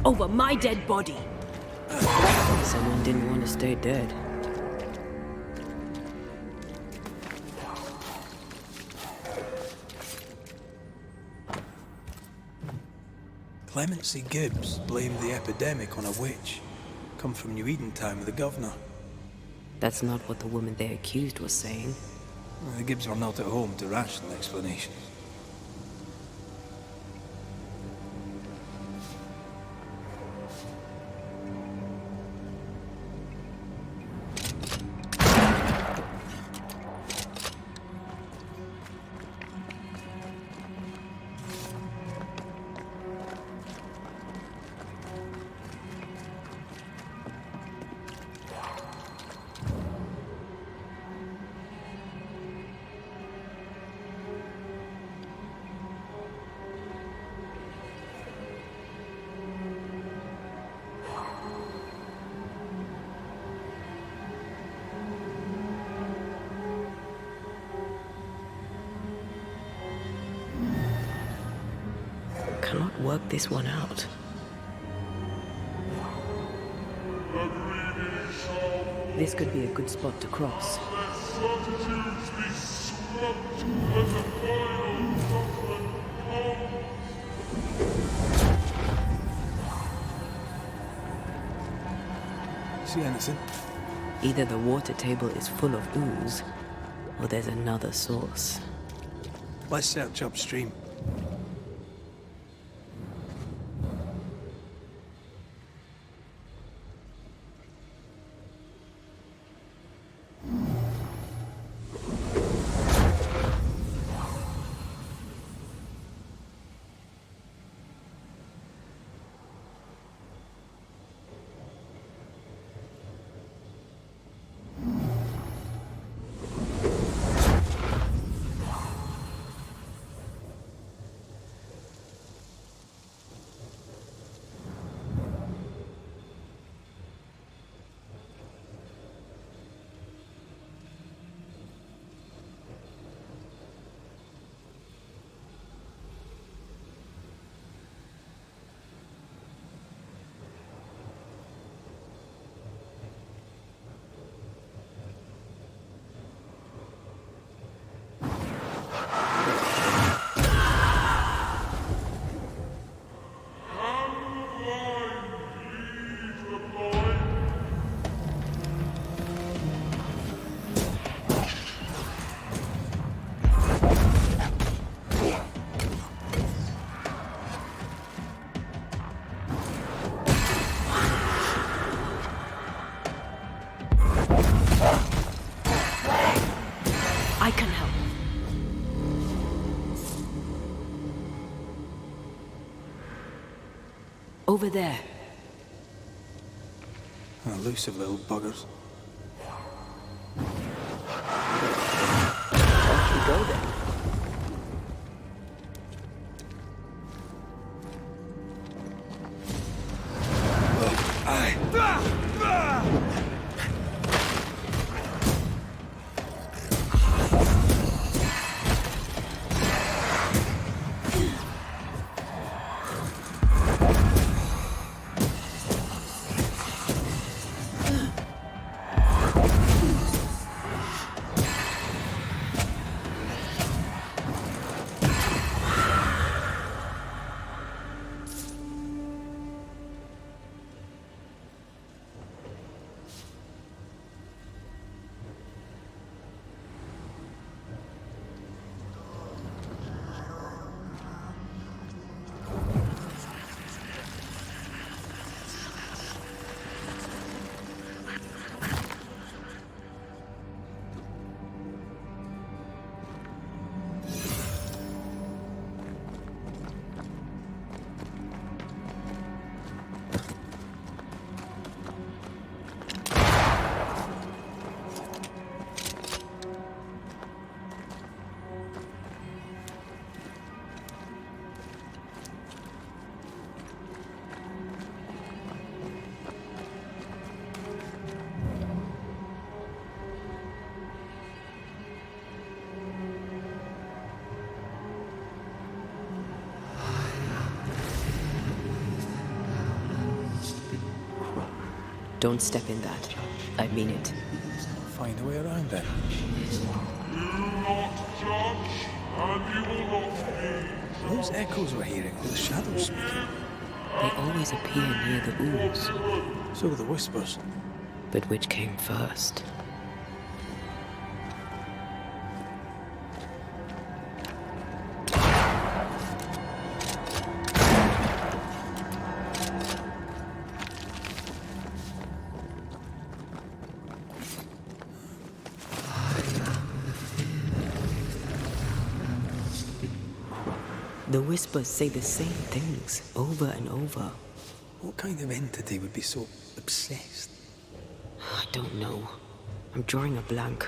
Over my dead body. Someone didn't want to stay dead. Clemency Gibbs blamed the epidemic on a witch. Come from New Eden Town with the governor. That's not what the woman they accused was saying. The Gibbs were not at home to rational explanations. Cannot work this one out. This could be a good spot to cross. See anything? Either the water table is full of ooze, or there's another source. Let's search upstream. over there. Elusive little buggers. Off you go then. Don't step in that. I mean it. Find a way around then. Those echoes we're hearing are the shadows speaking. They always appear near the ooze. So do the whispers. But which came first? The whispers say the same things over and over. What kind of entity would be so obsessed? I don't know. I'm drawing a blank.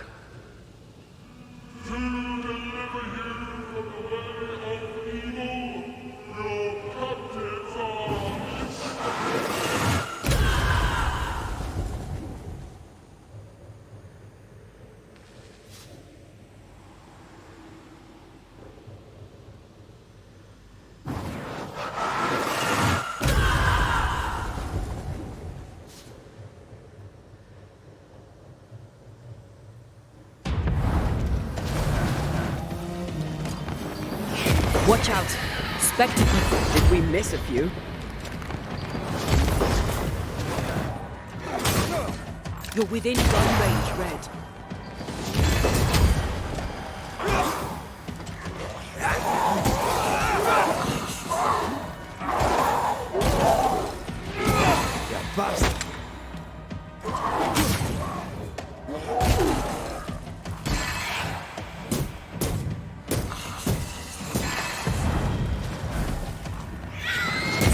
Watch out! Spectacle! Did we miss a few? You're within gun range, Red. You bastard!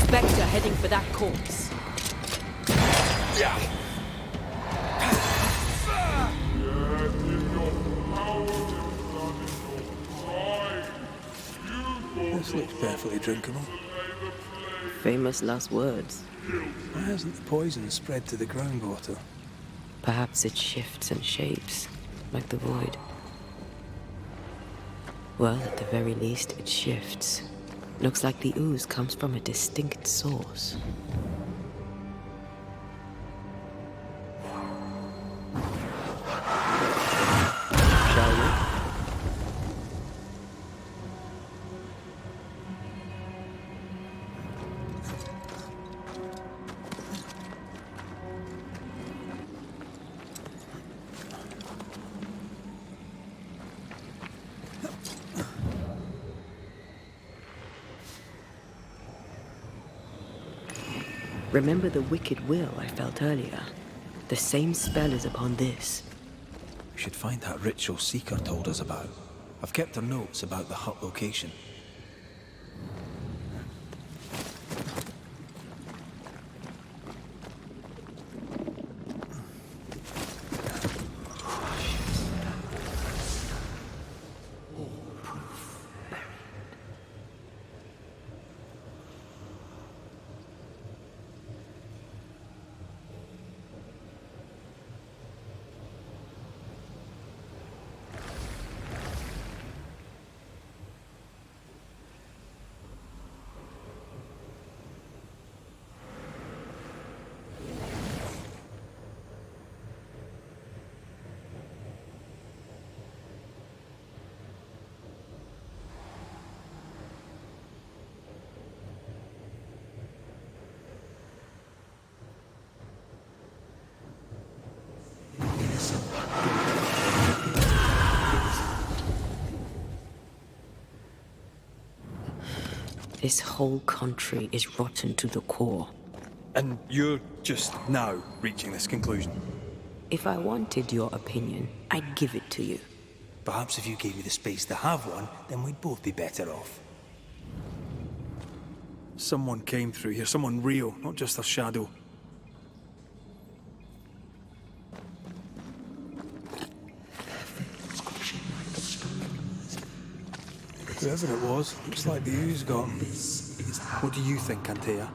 Spectre heading for that corpse. This looks perfectly drinkable. Famous last words. Why hasn't the poison spread to the groundwater? Perhaps it shifts and shapes, like the void. Well, at the very least, it shifts. Looks like the ooze comes from a distinct source. Shall we? Remember the wicked will I felt earlier? The same spell is upon this. We should find that ritual Seeker told us about. I've kept her notes about the hut location. This whole country is rotten to the core. And you're just now reaching this conclusion? If I wanted your opinion, I'd give it to you. Perhaps if you gave me the space to have one, then we'd both be better off. Someone came through here, someone real, not just a shadow. Whoever it was, looks like the ooze got him. What do you think, Antea?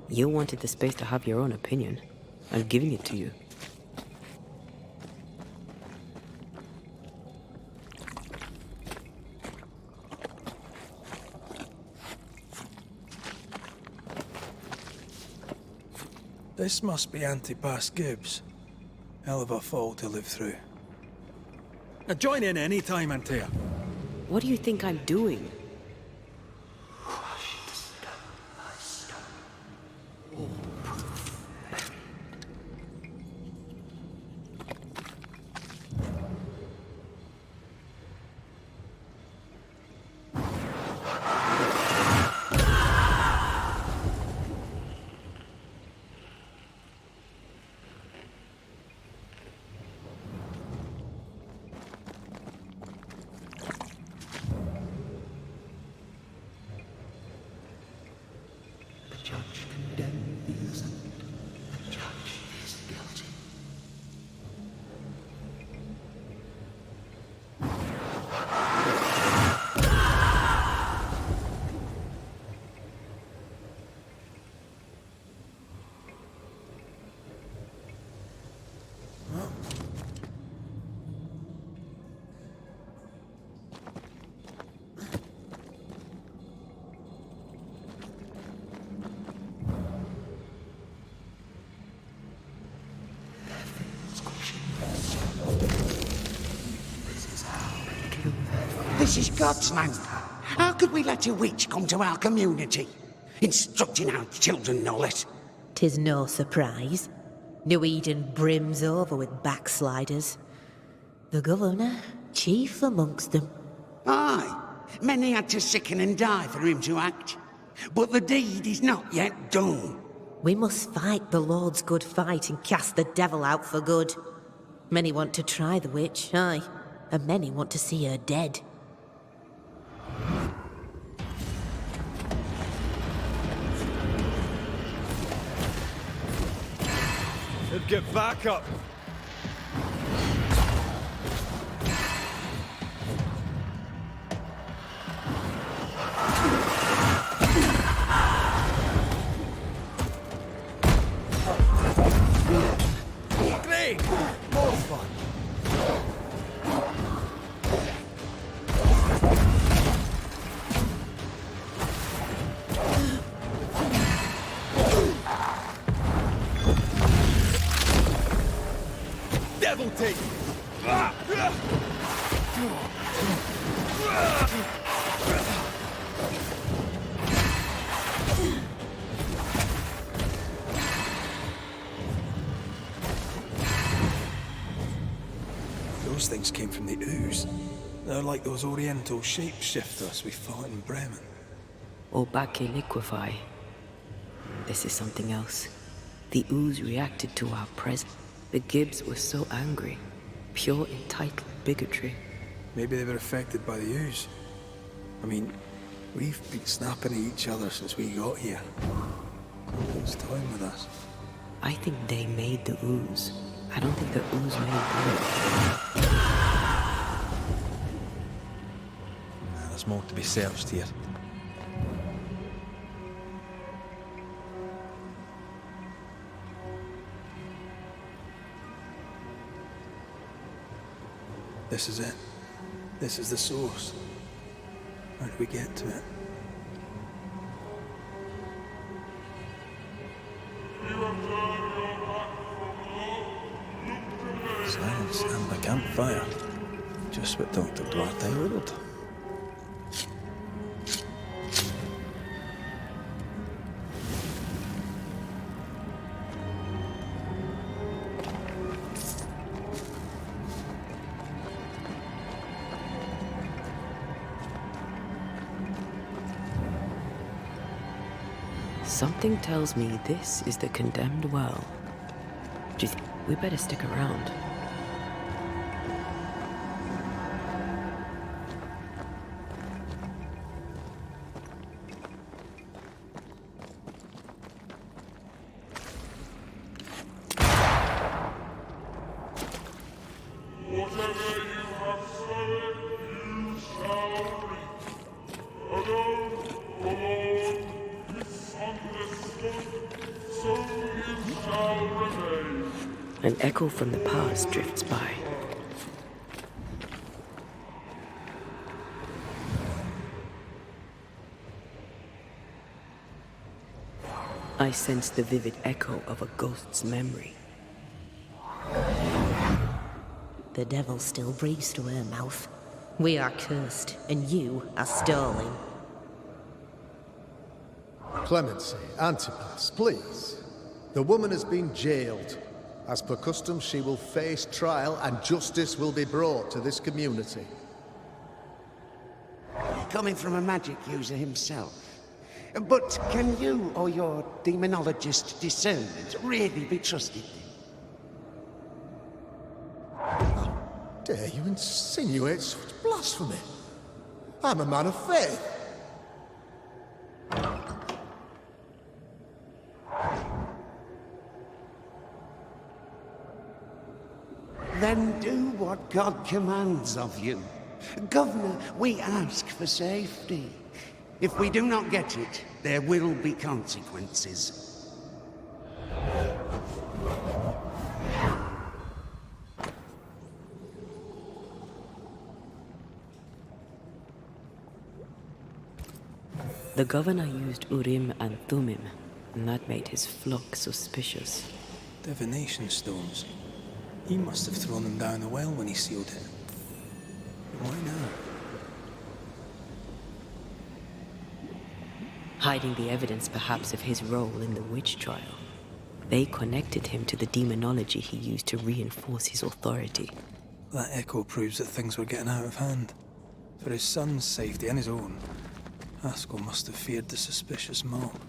You wanted the space to have your own opinion. I'm giving it to you. This must be Antipas Gibbs. Hell of a fall to live through. Now join in any time, Antea. What do you think I'm doing? This is God's land. How could we let a witch come to our community? Instructing our children, no less. 'Tis no surprise. New Eden brims over with backsliders. The governor, chief amongst them. Aye, many had to sicken and die for him to act. But the deed is not yet done. We must fight the Lord's good fight and cast the devil out for good. Many want to try the witch, aye, and many want to see her dead. Get back up! Great! More fun! Devil take! Those things came from the ooze. They're like those oriental shapeshifters we fought in Bremen. Or Bacche liquefy. This is something else. The ooze reacted to our presence. The Gibbs were so angry. Pure entitled bigotry. Maybe they were affected by the ooze. I mean, we've been snapping at each other since we got here. Who's toying with us? I think they made the ooze. I don't think the ooze made them. There's more to be searched here. This is it. This is the source. How do we get to it? Silence and the campfire. Just what Dr. Duarte ordered. Something tells me this is the condemned well. Do you think we better stick around? An echo from the past drifts by. I sense the vivid echo of a ghost's memory. The devil still breathes through her mouth. We are cursed, and you are stolen. Clemency, Antipas, please. The woman has been jailed. As per custom, she will face trial and justice will be brought to this community. Coming from a magic user himself. But can you or your demonologist discernment really be trusted? How dare you insinuate such blasphemy? I'm a man of faith. Then do what God commands of you. Governor, we ask for safety. If we do not get it, there will be consequences. The governor used Urim and Thummim, and that made his flock suspicious. Divination stones. He must have thrown them down the well when he sealed it. Why now? Hiding the evidence perhaps of his role in the witch trial. They connected him to the demonology he used to reinforce his authority. That echo proves that things were getting out of hand. For his son's safety and his own, Haskell must have feared the suspicious mob.